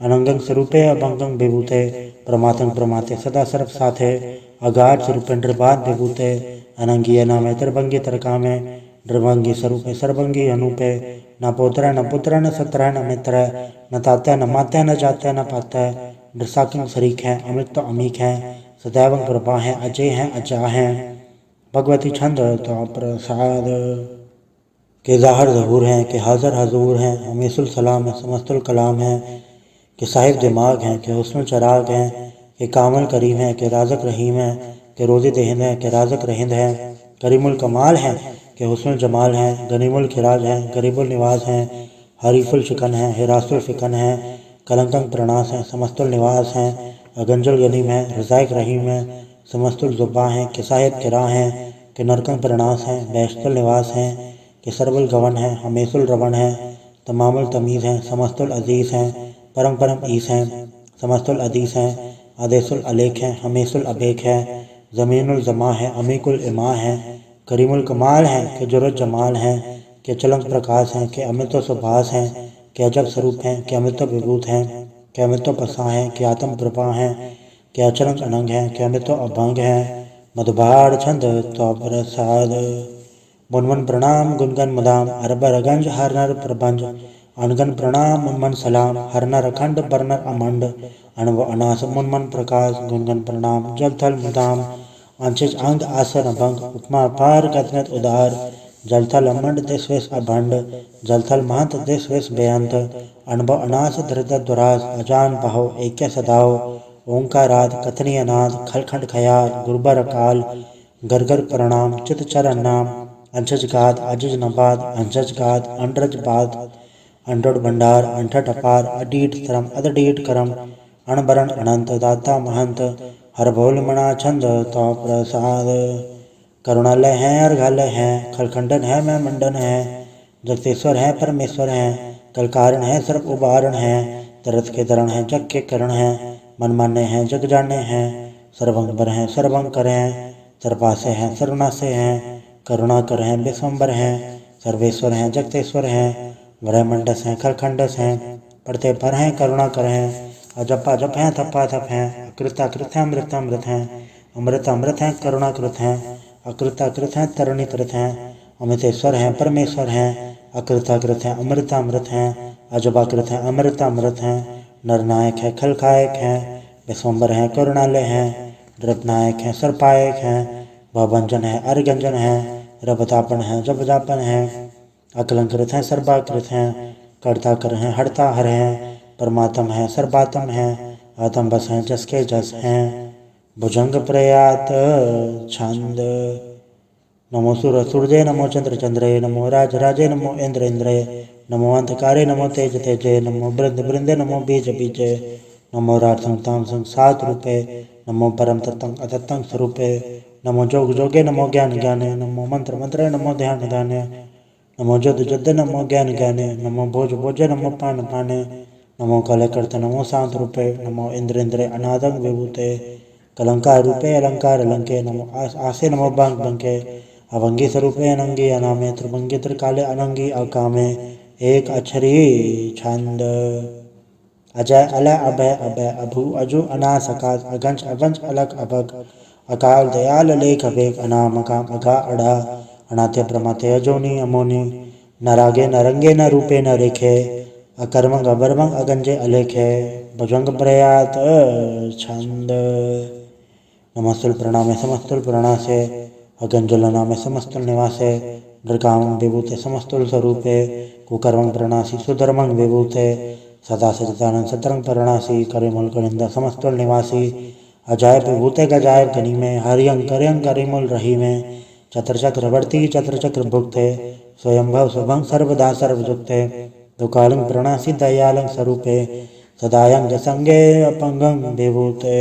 अनंगं स्वरूपे अभंगं विभूते प्रमातं प्रमाते सदा सर्व साथे अगाध स्वरूपे निर्बाध विभूते अनंगीय नामे त्रिभंगी तरकामे द्रवंगी स्वरूपे सर्वंगी अनूपे न पोत्र न पुत्र न सत्र न मित्र न तात्या न मात्या न जात्या न पात्या नृसाकिं शरीक हैं, अमृत तो अमीक हैं, सदैवं प्रभा हैं, अजय हैं, अजा हैं। भगवती छंद तो प्रसाद के ज़ाहिर ज़हूर हैं, कि हाज़र हजूर हैं, हमीसुल सलाम है, समस्तुल कलाम हैं, कि साहिब दिमाग हैं, कि हुस्नुल चराग हैं, कि कामल करीम हैं, कि राज़क रहीम हैं, कि रोज़ी देहिंद हैं, कि राज़क रहिंद हैं, करीमुल कमाल हैं, कि हुस्नुल जमाल हैं, गनीमुल खिराज हैं, गरीबुल निवास हैं, हरीफुल शिकन हैं, हिरासुल फिकन हैं, कलंकंक प्रणास हैं, समस्तुल निवास हैं, अगंजुल गनीम हैं, रज़ाइक रहीम हैं, समस्तुल ज़ुब्बा हैं, कि साहिब किरा हैं, कि नरकंक प्रणास हैं, बैशतुल निवास हैं, कि सरबुल गवन हैं, हमेशुल रवन हैं, तमामुल तमीज़ हैं, समस्तुल अजीज़ हैं, परम परम ईस हैं, समस्तुल अदीस हैं, आदेशुल अलेख हैं, हमेशुल अबेक हैं, ज़मीनुल जमा है, अमीकुल इमा हैं, करीमुल कमाल हैं, कि जुरत जमाल हैं, कि चलंक प्रकाश हैं, कि अमृत सुभाष हैं, कि अजब स्वरूप हैं, कि अमृत विभूत हैं, कि अमृत पसा हैं, कि आत्म प्रभा हैं, कि अचरंग अनंग हैं, कि अमृत अभंग हैं। मधुबाड़ छंद तो प्रसाद मुनमन प्रणाम गुनगन मदाम अरबर अगंज हर नर प्रबंज अनगन प्रणाम मुनमन सलाम हर नर अखंड बरनर अमंड अणव अनास मुनमन प्रकाश गुनगन प्रणाम जल थल मुदाम अंशिज अंग आसन अभंग उपमा अपार गतनत उदार जलथल अमंड देशवेश अभंड जलथल महंत देशवेश बेअंत अनुभव अनास धृत दुरास अजान बहो ऐक्य सदाओ ओंकाराद कथनीय नाद खलखंड खयाल गुरबर अकाल गरगर प्रणाम चित चरण नाम अंशज गाद अजज नबाद अंशज गाद अंडरज बाद अंडोड भंडार अंठट अपार अडीट तरम अदडीट करम अणबरण अनंत दाता महंत हर भोल मणा छंद तो प्रसाद करुणालय हैं अर्घालय हैं खलखंडन है मैं मंडन है जगतेश्वर है परमेश्वर है कलकारण है सर्व उबारण है तरत के दरण है जग के करण है मन मान्य हैं जग जाने हैं सर्वंग बर हैं सर्वंग करें सर्वपासे हैं सर्वनाशे हैं करुणाकर हैं विश्वम्बर हैं सर्वेश्वर हैं जगतेश्वर हैं ब्रह्मंडस हैं खलखंडस हैं पढ़ते पर हैं करुणाकर हैं अजपा जप हैं थप्पा थप हैं अकृताकृत हैं अमृत अमृत हैं अमृत अमृत हैं करुणाकृत हैं अकृताकृत हैं तरुणीकृत हैं अमितेश्वर हैं परमेश्वर हैं अकृताकृत हैं अमृत अमृत हैं अजबाकृत हैं अमृत अमृत हैं नरनायक है खलकायक हैं विश्वम्बर हैं करुणालय हैं द्रपनायक हैं सर्पायक हैं भवंजन है अर्गंजन है रबतापन है जबजापन है अकलंकृत हैं सर्वाकृत हैं कर्ताकर हैं हरता हर हैं परमात्म है सर्वात्म है आत्म बस हैं जस के जस हैं भुजंग प्रयात छंद नमो सूर सूर्य नमो चंद्र चंद्रे नमो राज राजे नमो इंद्र इंद्रे नमो अंधकारे नमो तेज तेजे नमो बृंद बृंदे नमो बीज बीजे नमो राज संताम संसात रूपे नमो परम तत्तं अतत्तं स्वरूपे नमो जोग जोगे नमो ज्ञान ज्ञाने नमो मंत्र मंत्रे नमो ध्यान ध्याने नमो जुद्ध जुद्ध नमो ज्ञान ज्ञाने नमो भोज भोजे नमो पान पाने नमो कलकर्त नमो शांत रूपे नमो इंद्र इंद्रे अनादंग विभूते कलंकार रूपे अलंकार अलंके नमो आसे नमो बंग बंके अभंगी स्वरूपे अनंगी अनामे त्रिभंगी त्रिकाले अनंगी अकामे एक अक्षरी छंद अजय अलय अभय अभय अभु अजु अनास अकाश अगंज अवंज अलग अभग अकाल दयाल लेख अभेक अनाम अकाम अघा अड़ा अनात्य प्रमाते अजोनी अमोनी न रागे न रंगे न रूपे न रेखे अकर्मंग अबर्मंग अगंजे अलेखे भुजंग प्रयात छंद। नमस्तुल प्रणामे समस्तुल प्रणासे अगंजल नामे समस्तुल निवासे नृकामं विभूते समस्तुल स्वरूपे कुकर्मं प्रणासी सुधर्मं विभूते सदा सचिदानंद सतरंग प्रणासी करिमुल करिंदा समस्तुल निवासी अजायब विभूते गजायब गनी में हरियं करियं करिमुल रही में चत्र चक्रवर्ती चत्र चक्र भुक्ते स्वयंभव शुभं सर्वदा सर्वजुक्ते दुकालं प्रणासी दयालं स्वरूपे सदायं जसंगे अपंगं विभूते।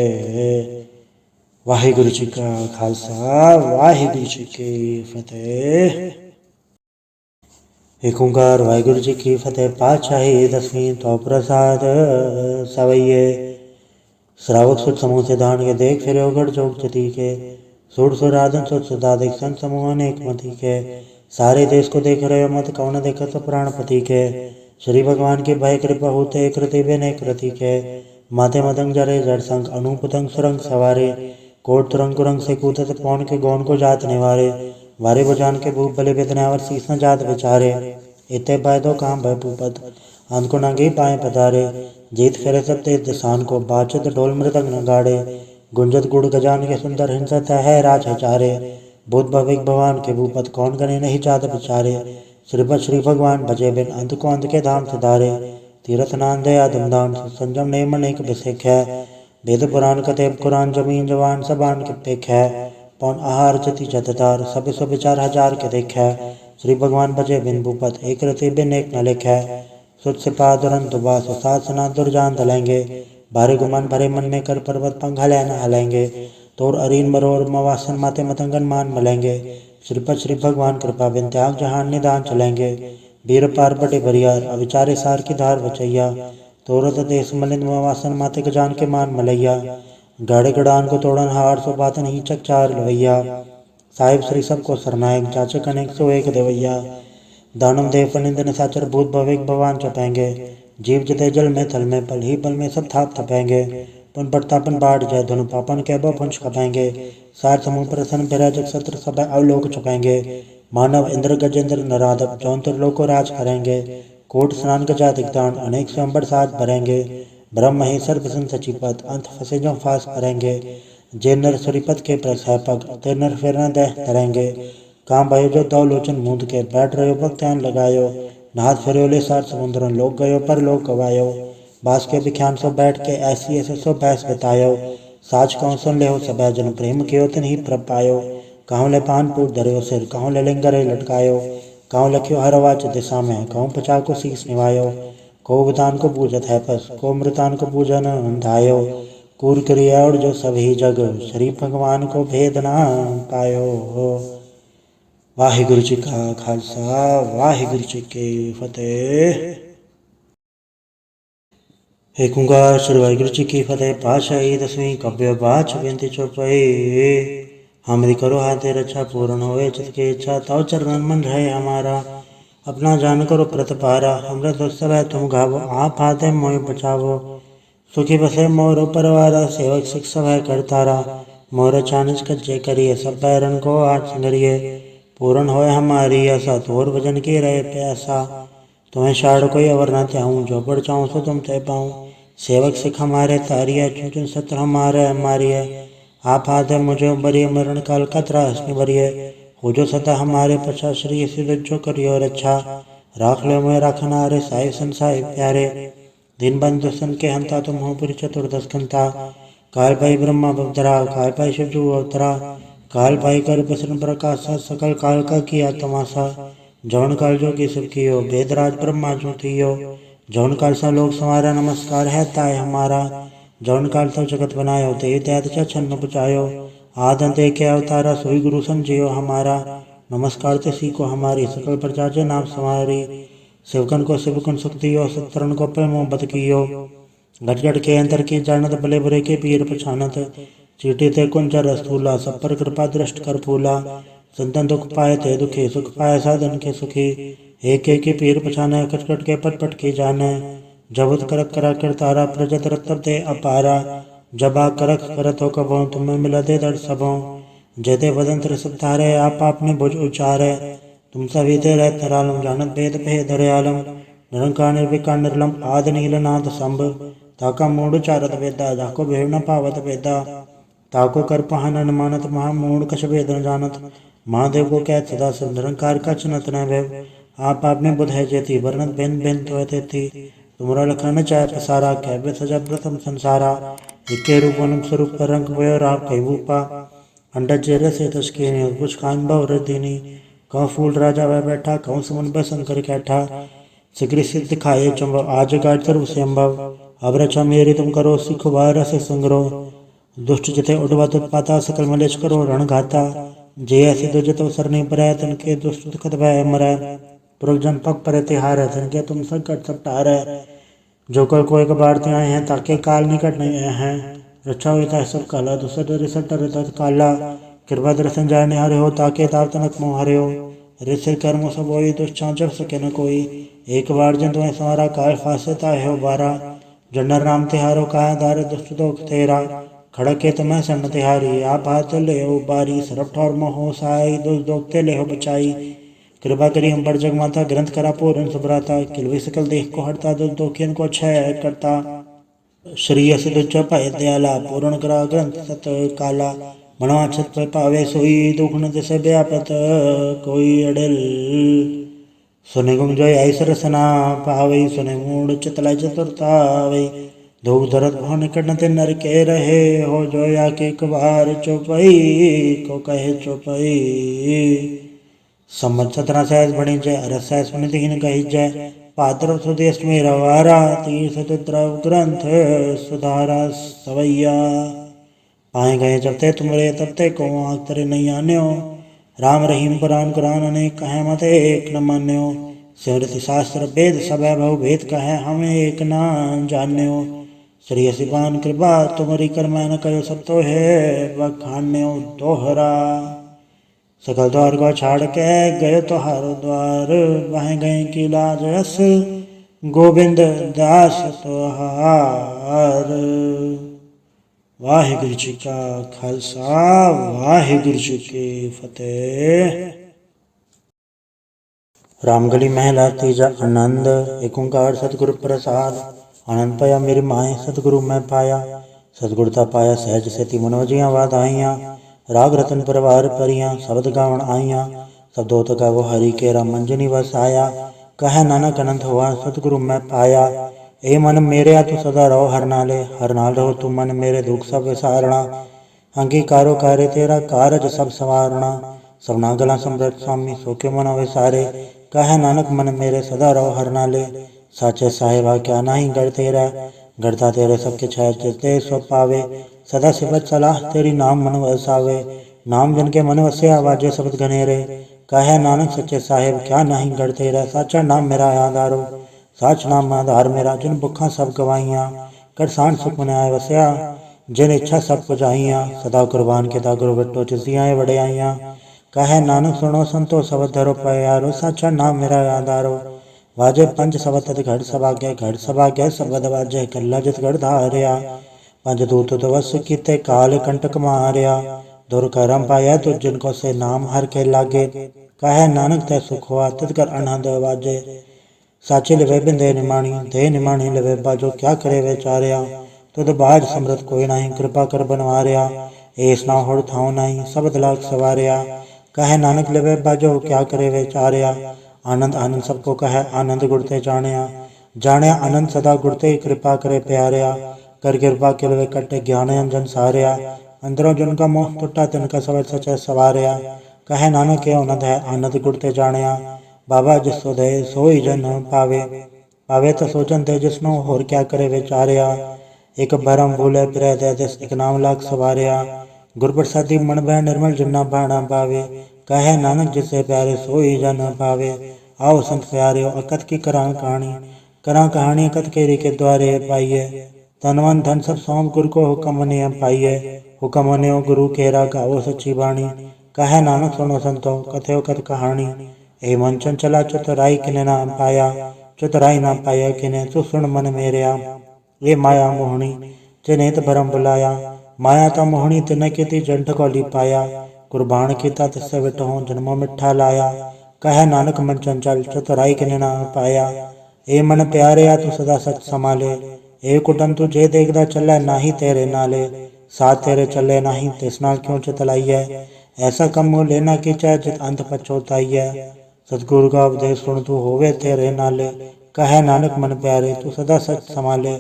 वाहिगुरु जी का खालसा वाहिगुरु जी की फतेह। एक ओंकार वाहिगुरु जी की फतेह। पातशाही दसवीं तो प्रसाद सवैये श्रावक सुत समूह से धान के देख फिर गढ़ जोग जती के सुर सुराधन सुत सुदाधिक संत समूह अनेक मती के सारे देश को देख रहे मत कौन देखत प्राणपति के श्री भगवान की भय कृपा होते कृति बिन कृति के माथे मदंग जरे जड़ संग अनूपतंग सुरंग सवारे कोट तुरंग कुरंग से कूदत पौन के गौन को जात निवारे वारे बुझान के भूप भले बेदनावर शीस न जात बेचारे इते पाए दो काम भय भूपत अंत को नंगे पाए पधारे जीत फेरे सब तेज दिसान को बाचत ढोल मृदंग नगाड़े गुंजत गुड़ गजान के सुंदर हिंसत है राज हचारे बुद्ध भविक भगवान के भूपत कौन गने नहीं जात बेचारे श्रीपद श्री भगवान भजे बिन अंत को अंत के धाम सुधारे तीर्थ नान दया धमदान संजम नेम अनेक बिसेख है वेद पुराण कतेब कुरान जमीन जवान सबान के पेख है पौन आहार जति जतदार सब सो विचार हजार के देख है श्री भगवान भजे बिन भूपत एक रति बिन एक न लिख है सुत सिपा दुरंत बास सासना दुर्जान दलेंगे भारे गुमान भरे मन में कर पर्वत पंघाले न हलेंगे तोर अरीन मरोर मवासन माते मतंगन मान मलेंगे श्रीपद श्री भगवान कृपा बिन त्याग जहान निदान चलेंगे वीर पार बटे बरियार अविचारे सार की धार बचैया तोरत देश मलिंद मवासन माते गजान के मान मलैया गाड़े गड़ान को तोड़न हार सो बातन ही चकचार लवैया साहिब श्री सबको सरनायक जाचक अनेक सो एक देवैया दानम देव फनिंदन साचर भूत भविक भगवान चपेंगे जीव जते जल में थल में पल ही पल में सब थाप थपेंगे पुन पड़तापन बाढ़ जय धनु पापन के पुंछ खपेंगे सार समूह प्रसन्न विराजक सत्र सब अवलोक चुपेंगे मानव इंद्र गजेंद्र नराधव जौनपुर लोक को राज करेंगे कोट स्नान गजा दिग्दान अनेक स्वयंबर साज भरेंगे ब्रह्म ही सर्वसन सचिपत अंत फसे जो फास करेंगे जे नर सुरीपत के प्रसापक ते नर फिर न दह धरेंगे काम भयो जो दो लोचन मूंद के बैठ रहे भक्त्यान लगायो नाथ फिर ले सार समुद्रन लोग गयो पर लोग गवायो बास के विख्यान सो बैठ के ऐसी ऐसे सो बैस बतायो साज कौन सुन ले हो सब जन प्रेम के तन ही प्रभ पायो कहूँ ले पान पूट धर्यो सिर कहूँ ले लिंगर लटकायो कहूँ लख्यो हर वाच दिशा में कहूँ पचा को शीस निवायो को बदान को पूजत है पस को मृतान को पूजन धायो कूर क्रिया और जो सभी जग श्री भगवान को भेद ना पायो। वाहिगुरु जी का खालसा वाहिगुरु जी की फतेह। एक ओंकार श्री वाहिगुरु जी की फतेह। पातशाही दसवीं कव्य बाच बेनती चौपाई। हमरी करो हाथे रक्षा पूर्ण होए चित की इच्छा तव चरणन मन रहे हमारा अपना जान करो प्रतिपारा हमरे दोस्त है तुम गावो आप हाथे मोह बचावो सुखी बसे मोर परवारा सेवक शिक्षा है करतारा मोर चानच कच्चे करिए सब बैरन को आज संगरिए पूर्ण होए हमारी आशा तोर भजन की रहे प्यासा तुम्हें शाड़ कोई अवर न त्याऊँ जो बढ़ चाहूँ सो तुम तय पाऊँ सेवक सिख हमारे तारिया चुन चुन सत्र हमारे हमारी है आप हाथे मुझे बरिए मरण काल का त्रास निवरिए हो जो सदा हमारे पछा श्री जो करियो रक्षा राख लो मैं राखना रे साहिब संसाय प्यारे दिन बंधु सन के हंता तुम हो पुरी चतुर्दश घंटा काल भाई ब्रह्मा बवतरा काल भाई शिवजू अवतरा काल भाई कर प्रसन्न प्रकाश सकल काल का किया तमाशा जौन काल जो की सब कियो वेदराज ब्रह्मा जो थियो जौन काल सा लोग समारा नमस्कार है ताय हमारा जौन काल तो जगत बनायो ते त्यात छन्न बचायो आदंत के अवतारा सोई गुरु समझियो हमारा नमस्कार ते सीखो हमारी सकल प्रजा जे नाम समारी सेवकन को सेवकन सुखदियो सत्तरन को पे मोहब्बत कियो गटगट के अंतर की जानत भले बुरे के पीर पछानत चीटी ते कुंजर स्थूला सब पर कृपा दृष्ट कर फूला संतन दुख पाए थे दुखी सुख पाए साधन के सुखी एक एक पीर पछाने कटकट के पट पट के जाने जबत करक करा कर तारा प्रजत रत्तब ते अपारा जबा करक करत हो कबो तुम्हें मिला दे दर सबों जयते वदंत्र सब तारे आप आपने भुज उचारे तुम सभी ते रह तरालम जानत भेद भेद दयालम निरंकार निर्विकार निर्लम आद नीलनाथ संभ ताका मूढ़ चारत वेदा, जाको भेव न पावत वेदा, ताको कर पहन अनुमानत, महा मूढ़ कछ वेद न जानत। महादेव को कहत सदा शिव, निरंकार कछ नत न भय, आप में बुध है जेती, वर्णत भिन्न भिन्न तो तेती। तुमरा लखन चाह पसारा, कहबे सजा प्रथम संसारा, इक्के रूप अनुप स्वरूप रंग भयो राव कई भूपा, अंडा चेहरे से तस्कीनी, कुछ कान भव रदिनी, कहूँ फूल राजा वह बैठा, कहूँ समुन ब शंकर कैठा, शीघ्र सिद्ध खाए चंबव, आज गाट सर्व संभव, अब रचा मेरी तुम करो, सिखो बार से संग्रह, दुष्ट जिते उडवत उत्पाता, सकल मलेश करो रण घाता, जे ऐसे दुजत अवसर नहीं पर, तनके दुष्ट दुखत भय मरै, पुरख जन पग पर तिहार है, तनके तुम संकट सब टार है, जो कर कोई कबार ते आए हैं, ताके काल निकट नहीं आए हैं, रक्षा होता है सब काला, दूसर रिसट तत काला, कृपा दर्शन जाय निहारे हो, ताके ताव तनक मोह हरे हो, रिसर कर्म सब होई, दुष्चां जब सके न कोई, एक बार जन तुम्हें संवारा, काय फासे ताहे हो बारा, जन्नर नाम तिहारो कहा, दार दुष्ट दोख तेरा, खड़के तमह सन्न तिहारी, आप हाथ ले हो बारी, सरफ ठौर मोह साई, दुष्ट दोखते ले हो बचाई, कृपा करी हम पर जग माता, ग्रंथ करा पूर्ण सुभ्राता, किलवी सकल देह को हरता, दुष्ट दोखियन को क्षय करता, श्री अस दुच पाए दयाला, पूर्ण करा ग्रंथ सत काला, मनवा छत पे पावे सोई, दुख न दिसे व्यापत कोई अड़ल, सुने गुम जोय ऐसर रसना पावई, सुने मूड चितलाई चतुरतावई, धूप धरत भव निकट न ते नर के रहे, हो जोया के कबार चौपई, को कहे चौपई, सम्मत 17 सहस बणी जय, अरस सहस बनी तीन कही जय, पात्र सुदेश में रवारा, तीर्थ द्रव ग्रंथ सुधारा सवैया, पाए गए जब ते तुमरे तब ते को आँख तरे नहीं आन्यो, राम रहीम पुराण कुरान अनेक कहे मत एक न मान्यो, सिमृति शास्त्र वेद सब भव भेद कहे हमें एक न जान्यो, श्री सिपान कृपा तुमरी कर मैं न कयो सब तो है बखान्यो दोहरा, सकल द्वार को छाड़ के गयो तो हारो द्वार, वह गए की लाज रस गोविंद दास तोहार। वाहिगुरु जी का खालसा, वाहिगुरु जी की फतेह। रामगली महला तीजा आनंद, एक ओंकार सतगुरु प्रसाद, आनंद पाया मेरी माए सतगुरु मैं पाया, सतगुरता पाया सहज सेती मनोजियाँ वाधाइयाँ, राग रतन परिवार परियाँ शब्द गावण आइयाँ, शब्दोत गावो हरि केरा मंजनी वसाया, कह नानक अनंत हुआ सतगुरु मैं पाया, ए मन मेरे तू सदा रहो हर नाल रहो तू मन मेरे दुख सब विसारणा, अंगीकारो कार्य तेरा कारज सब संवारणा, सबना गला समृत स्वामी सो के मन विसारे, कह नानक मन मेरे सदा रहो हर नाले, साचे साहिबा क्या नहीं गढ़ तेरा, गढ़ता तेरे सबके छह जिते सो पावे, सदा सिफत सलाह तेरी नाम मन वसावे, नाम जन के मन वसे आवाजे शब्द घनेरे, कहे नानक सच्चे साहिब क्या नहीं गढ़ तेरा, साचा नाम मेरा आधारो, साच नाम आधार मेरा, जिन भुखा सब गवाइयाँ, कर सांड सुख मन आए वसया, जिन इच्छा सब पुजाइयाँ, सदा कुर्बान के गुरु बिट्टो चिसियाँ बड़े आइयाँ, कहे नानक सुनो संतो सबद धरो प्यारो, साचा नाम मेरा आधारो, वाजे पंच सबद घड़ सभाग्य सबद वाजे, कल्ला जित गढ़ धारिया, पंच दूत तवस कीते काल कंटक मारिया, दुर करम पाया तो जिनको से नाम हर के लागे, कहे नानक तै सुख हुआ तितकर अनहद वाजे, साचे लिवे बिंदे निमाणी दे निमाणी लिवे बाजो, क्या करे वे चारिया, तुद बाज समृत कोई नहीं कृपा कर बनवारिया, एस ना होड़ थाओ नहीं सबद लाख सवारिया, कहे नानक लिवे बाजो क्या करे वे चारिया, आनंद आनंद सबको कहे आनंद गुड़ते जानिया, जाने आनंद सदा गुड़ते कृपा करे प्यारिया, कर कृपा के लवे कटे ज्ञान अंजन सारिया, अंदरों जिनका मोह टुटा तिनका सवर सचे सवारिया, कहे नानक के आनंद है आनंद गुड़ते जानिया, बाबा जिसो दे सोई जन पावे, पावे तो सोचन दे जिसनो होर क्या करे विचारिया, एक भरम भूले फिर दे दिस एक नाम लाख सवारिया, गुर प्रसादी मन बह निर्मल जिन्ना बाणा पावे, कहे नानक जिसे प्यारे सोई जन पावे, आओ संत प्यारे अकत की करा कहानी अकत केरी के द्वारे पाइये, तनवन धन सब सौंप गुरु को हुक्म नियम पाइये, हुक्म नियो गुरु केरा गाओ सच्ची बाणी, कहे नानक सुनो संतो कथयो कथ कहानी, ए मन चंचला चतुराई किने नाम पाया, चतुराई नाम पाया किने तू सुन मन मेरिया, ये माया मोहनी जिने त भरम बुलाया, माया ता मोहनी तिन की जंठ को ली पाया, कुर्बान किता तिससे विटहो जन्मों मिठा लाया, कहे नानक मन चंचल चतुराई किने नाम पाया, ए मन प्यारे तू सदा सच संभाले, ਇਹ ਕੁਟਨ ਤੂੰ ਜੇ ਦੇਖਦਾ ਚੱਲੇ ਨਾਹੀ ਤੇਰੇ ਨਾਲੇ, ਸਾਥ तेरे चले नहीं तिस नाल क्यों चितलाइए। ऐसा कम मोह लेना कि चाहे जित अंत पछोताइए। सतगुरु का उपदेश सुन तू होवे तेरे नाले, कहे नानक मन प्यारे तू सदा सच संभाले।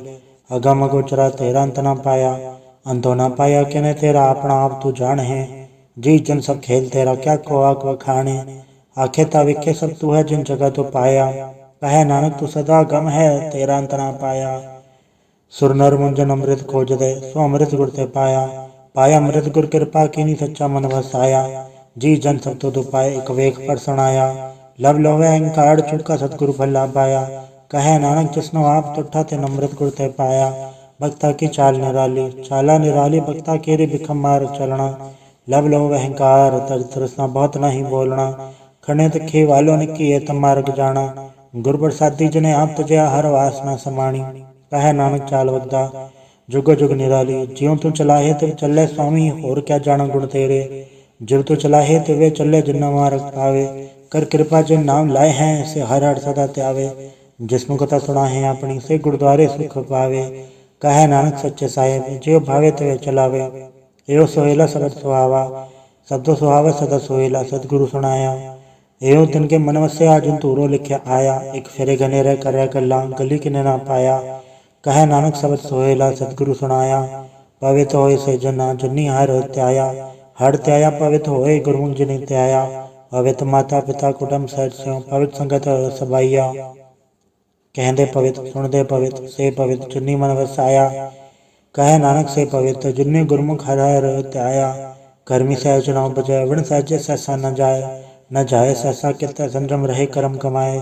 अगम अगोचरा तेरा अंत ना पाया, अंतो ना पाया किने तेरा अपना आप तू जान है। जी जन सब खेल तेरा क्या को आक वखाणे, आखे ता विखे सब तू है जिन जगह तो पाया। कहे नानक तू सदा गम है तेरा अंत ना पाया। सुर नर मुंजन अमृत खोज दे सो अमृत गुर ते पाया, पाया अमृत गुर कृपा कीनी सच्चा मन वसाया। जी जन सब तो पाए एक वेख पर सुनाया, लब लोवे अहंकार छुटका सतगुरु भला पाया। कहे नानक जिसनो आप तुठा ते अमृत गुर ते पाया। भक्ता की चाल निराली चाला निराली, भक्ता केरी बिखम मार चलना। लब लोवे अहंकार तज तृष्णा बहुत नहीं बोलना, खने तिखे वालों ने किए तम मार्ग जाना। गुर प्रसादी जिने आप तजया हर वासना समाणी, कहे नानक चाल वगदा जुग जुग निराली। ज्यों तू चलाहे तिव चले स्वामी होर क्या जाना गुण तेरे, जिव तू चलाहे तिवे चले जिन्ना मार्ग पावे। कर कृपा जिन नाम लाए हैं से हर हर सदा त्यावे, जिसनु कथा सुना है अपनी से गुरुद्वारे सुख पावे। कहे नानक सच्चे साहेब ज्यों भावे तिवे चलावे, एवं सोहेला सबद सुहावा शब्दो सुहावा सदा सोहेला। सतगुरु सुनाया एवं तिनके मन वस्या जिन तूरो लिख्या आया। एक फेरे गनेरे करे गला गली किने ना पाया। कहे नानक सबद सोहेला सतगुरु सुनाया, पवित्र होए से जना जन्नी हर त्याया। हर त्याया पवित्र होए गुरुमुख जिनि त्याया, पवित्र माता पिता कुटुंब सहज स्यों पवित्र संगत सबाइया। कहते पवित्र सुनते पवित्र से पवित्र जिन्नी मन वसाया। कहे नानक से पवित्र जिन्नी गुरुमुख हर हर त्याया। कर्मी सहज न बजाय विण सहजे सहसा न जाए, न जाए सहसा कित संजम रहे कर्म कमाए।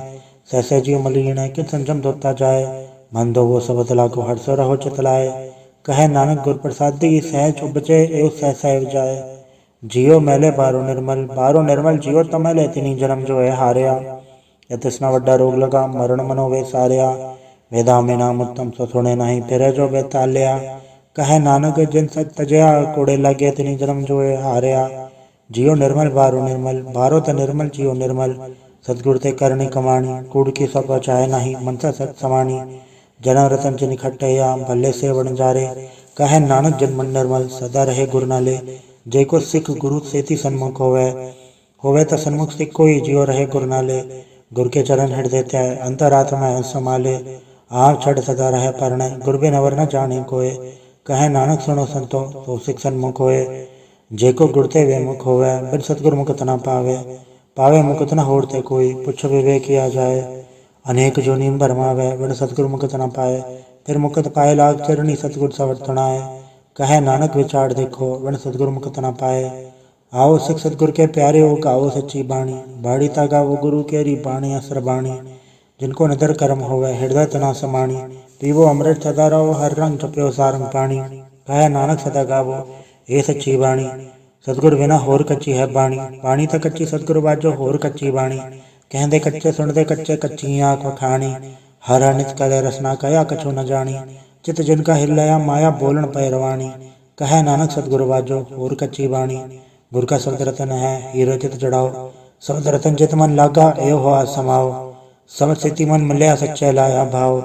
सहसे जीव मलिन कित संजम धोता जाए, मन दो वो सबद लागो हर्ष रहो चितलाए। कहे नानक गुर प्रसादी सहज उपजे एव सहसा एव जाए। जियो मैले बारो निर्मल जियो तो मैले तिनी जन्म जो है हारिया। या तिसना वड्डा रोग लगा मरण मनो वे सारिया। वेदा में नाम उत्तम सो सुने नहीं फिर जो बेतालिया। कहे नानक जिन सच तजया कोड़े लगे तिनी जन्म जो है हारिया। जियो निर्मल बारो त निर्मल जियो निर्मल। सतगुर ते करनी कमाणी कूड़ की सब चाहे नहीं मनसा सच समाणी। जन्म रतन जिन खटैया भले से वण जारे, कहे नानक जन मन निर्मल सदा रहे गुर नाले। जे को सिख गुरु सेति सन्मुख होवे त सन्मुख सिख कोई जियो रहे गुर नाले। गुर के चरण हृदय त्याय अंतरात्मा संभाले, आप छड़ सदा रहे परणे गुर बिन अवर न जाने कोय। कहे नानक सुनो संतो तो सिख सन्मुख होए, जे को गुर ते वे मुख होवे बिन सतगुर मुकत न पावे। पावे मुकत न होड़ते कोई पुछ विवेक किया जाए, अनेक जोनी भरमावे बिन सतगुर मुकत न पाए। फिर मुकत पाए लाग चरणी सतगुर सवर्तनाए। कहे नानक विचार देखो बिन सतगुर मुकत न पाए। आओ सिख सतगुर के प्यारे हो गाओ सच्ची बाणी, बाड़ी ता गावो गुरु केरी बाणी असर बाणी। जिनको निधर कर्म होवे हृदय तना समाणी, पीवो अमृत सदा रहो हर रंग जप्यो सारंग पाणी। कहे नानक सदा गावो ए सच्ची बाणी, सतगुर बिना होर कच्ची है बाणी। बाणी ता कच्ची सतगुर बाजो होर कच्ची बाणी। कहते कच्चे सुनते कच्चे कच्ची आँख वखाणी, हर नित कले रसना कया कछु न जानी। चित जिनका हिलया माया बोलन पैरवाणी, कहे नानक सतगुरु बाजो होर कच्ची बाणी। गुर का शब्द रतन है हीरो चित जड़ाओ, शब्द रतन चित मन लागा एव हो समाओ। समझ सिद्धि मन मिलया सच्चे लाया भाव,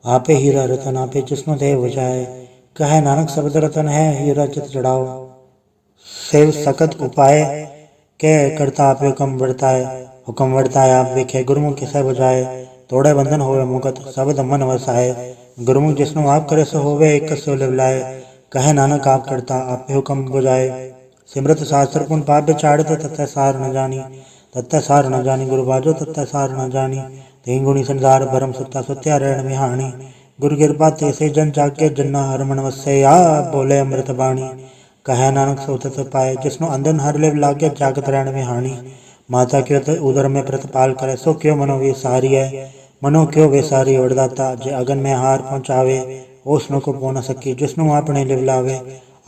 आपे हीरा रतन आपे जिसनो दे बुझाए। कहे नानक शब्द रतन है हीरा चित जड़ाओ, सेव सकत उपाय के करता आपे हुक्म बढ़ताए। हुक्म बढ़ताए आप देखे गुरुमुख किसे बुझाए, तोड़े बंधन होवे मुकत शब्द मन वसाए। गुरुमुख जिसनो आप करे सो होवे एक सो लिवलाए। कहे नानक आप करता आपे हुक्म बुझाए, सिमरत शास्त्र पुन पाप बिचाड़ते तत्ते सार न जानी। तत्ते सार न जानी गुरु बाजो तत्ते सार न जानी। तीन गुणी संसार भरम सुता सुत्या रहन विहाणी। गुरु कृपा तेसे जन जागे जन्ना हर मन वसे या बोले अमृत बाणी। कहे नानक सोतत पाए जिसनो अंधन हर लेव लागे जागत रहन विहाणी। माता क्यों तो उदर में प्रतिपाल करे सो क्यों मनो वे सारी है। मनो क्यों वे सारी वरदाता जे अगन में हार पहुँचावे, ओसनो को पो न सकी जिसनो आपने लिव लावे।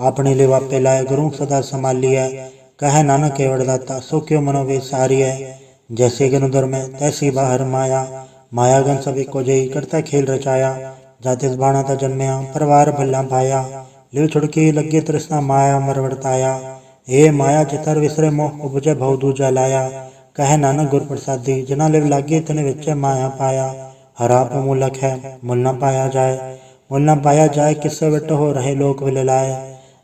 आपने लिव आपे लाए गुरु सदा संभालिए, कहे नानक के वरदाता सो क्यों मनो वे सारी है। जैसे गन उदर में तैसी बाहर माया, माया गन सभी को जई करता खेल रचाया। जातिस बाणा था जन्मया परवार भला भाया, लिव छुड़की लगे तृष्णा माया मरवड़ताया। हे माया चितर विसरे मोह उपजे भव दूजा लाया। कहे नानक गुर प्रसादी जना लिव लागे तने विच माया पाया। हराप मूलक है मुल न पाया जाए, मुल न पाया जाए किस्से विट हो रहे लोक विल लाए।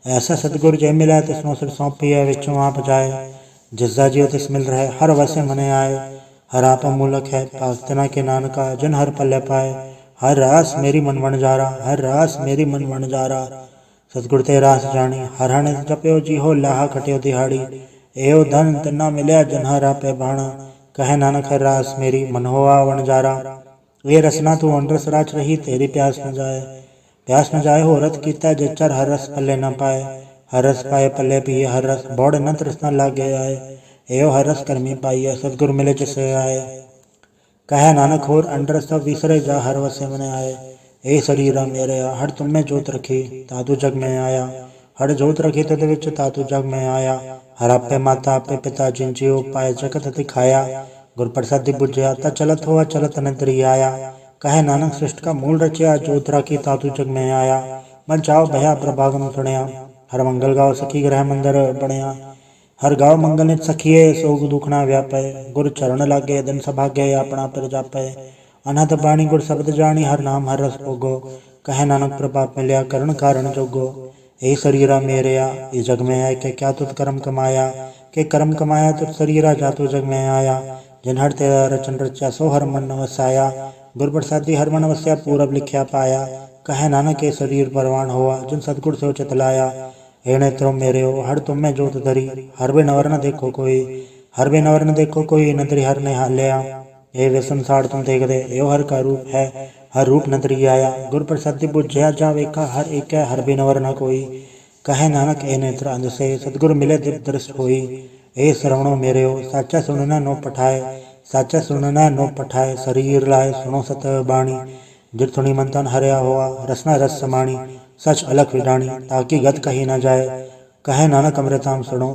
ऐसा सतगुर जे मिलै तिसनो सिर सौंपीए विचों आप जाए। जिसदा जियो तिस मिल रहे हर वसे मने आए। हर आप मूलक है पास तना के नानका जिन हर पल्ले पाए। हर रास मेरी मन वणजारा हर रास मेरी मन वणजारा। सतगुर ते रास जानी हर हण जप्यो जी हो लाहा खटियो दिहाड़ी। एओ धन तिना मिलिया जिन हर आपे बाणा। कहे नानक हर रास मेरी मन होआ वणजारा। ये रसना तू अंडरस राच रही तेरी प्यास न जाए। प्यास न जाए हो रत कीता जचर हर रस पल्ले न पाए। हर रस पाए पल्ले पिए हर रस बौड़ न तृष्णा लागे आए। एओ हर रस कर्मी पाइए सतगुर मिले जिसे आए। कहे नानक होर अंडरस सब विसरे जा हर वसे मने आए। ए शरीरा मेरे हर तुम में जोत रखी तातु जग में आया। हर जोत रखी तद विच तातु जग में आया। हर आपे माता आपे पिता जिन जियो पाए जगत दिखाया। गुर प्रसादि बुझया ता चलत हुआ चलत नतरी आया। कहे नानक सृष्ट का मूल रचया जोत राखी तातु जग में आया। मन चाओ भया प्रभागम सुनया हर मंगल गाओ सखी ग्रह मंदिर बनया। हर गाँव मंगल नित सखिए सोग दुखना व्यापै। गुर चरण लागे दिन सभागे अपना पर जापै। अनहद बाणी गुर शब्द जानी हर नाम हर रस भोगो। कहे नानक प्रभाप मिलया करण कारण जोगो। ए शरीरा मेरेया इस जग में है के क्या तुत कर्म कमाया। के कर्म कमाया तुत शरीरा जातु जग में आया। जिन हर तेरा रचन रचा सो हर मन वसाया। गुर प्रसादी हर मन वस्या पूरब लिखया पाया। कहे नानक के शरीर परवान हुआ जिन सतगुर से चितलाया। हे नेत्रों मेरे हो हर तुम में जोत धरी हर बे नवर न देखो कोई। हर बे नवर न देखो कोई नतरी हर ने हाल्या। हे वे संसार तुम देख दे यो हर का रूप है हर रूप नतरी आया। गुर प्रसादी बुझया जा वेखा हर एक है हर बे नवर न कोई। कहे नानक ए नेत्र अंध से सतगुर मिले दिव्य दृष्ट होई। ए श्रवणों मेरे हो साचा सुनना नो पठाए। साचा सुनना नो पठाए शरीर लाए सुनो सत बाणी। जित सुनी मन तन हरया हुआ रसना रस समाणी। सच अलख विडाणी ताकि गत कही न जाए। कहे नानक अमृताम सुनो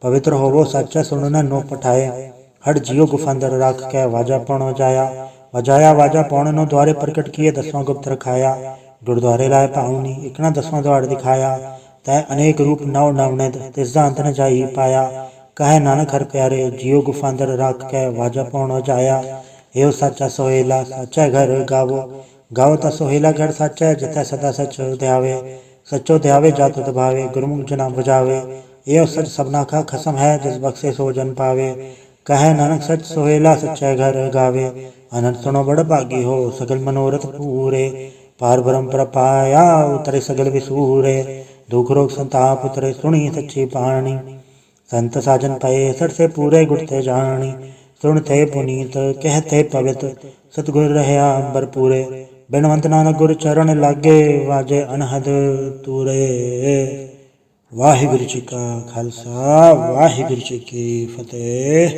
पवित्र होवो साचा सुनना नो पठाए। हर जियो गुफांदर राख के वाजा पौण जाया। वजाया वाजा पौण नो द्वारे प्रकट किए दसवां गुप्त रखाया। गुरुद्वारे लाए पाऊनी इकना दसवां द्वार दिखाया। तय अनेक रूप नव नवनिध तिसदा अंत न जाई पाया। कहे नानक हर प्यारे जियो गुफांदर राख के वाजा पौण जाया। एव साचा सोहेला साचा घर गावो। गावो ता सोहेला घर साचा जितै सदा सच ध्यावे। सचो ध्यावे जातु दबावे गुरमुख जना बुझावे। एव सच सबना का खसम है जिस बख्शे सो जन पावे। कहे नानक सच सोहेला सच्चा घर गावे। अनंत सुनो बड़ भागी हो सगल मनोरथ पूरे। पार ब्रह्म प्रपाया उतरे सगल विसूरे। दुख रोग संताप उतरे सुनी सच्ची पाणी। संत साजन पए सर से पूरे गुरते जानी। सुनते पुनीत कहते पवित्र सतगुर रहया अंबर पूरे। बिनवंत नानक गुर चरण लागे वाजे अनहद तूरे। वाहिगुरु जी का खालसा वाहिगुरु जी की फतेह।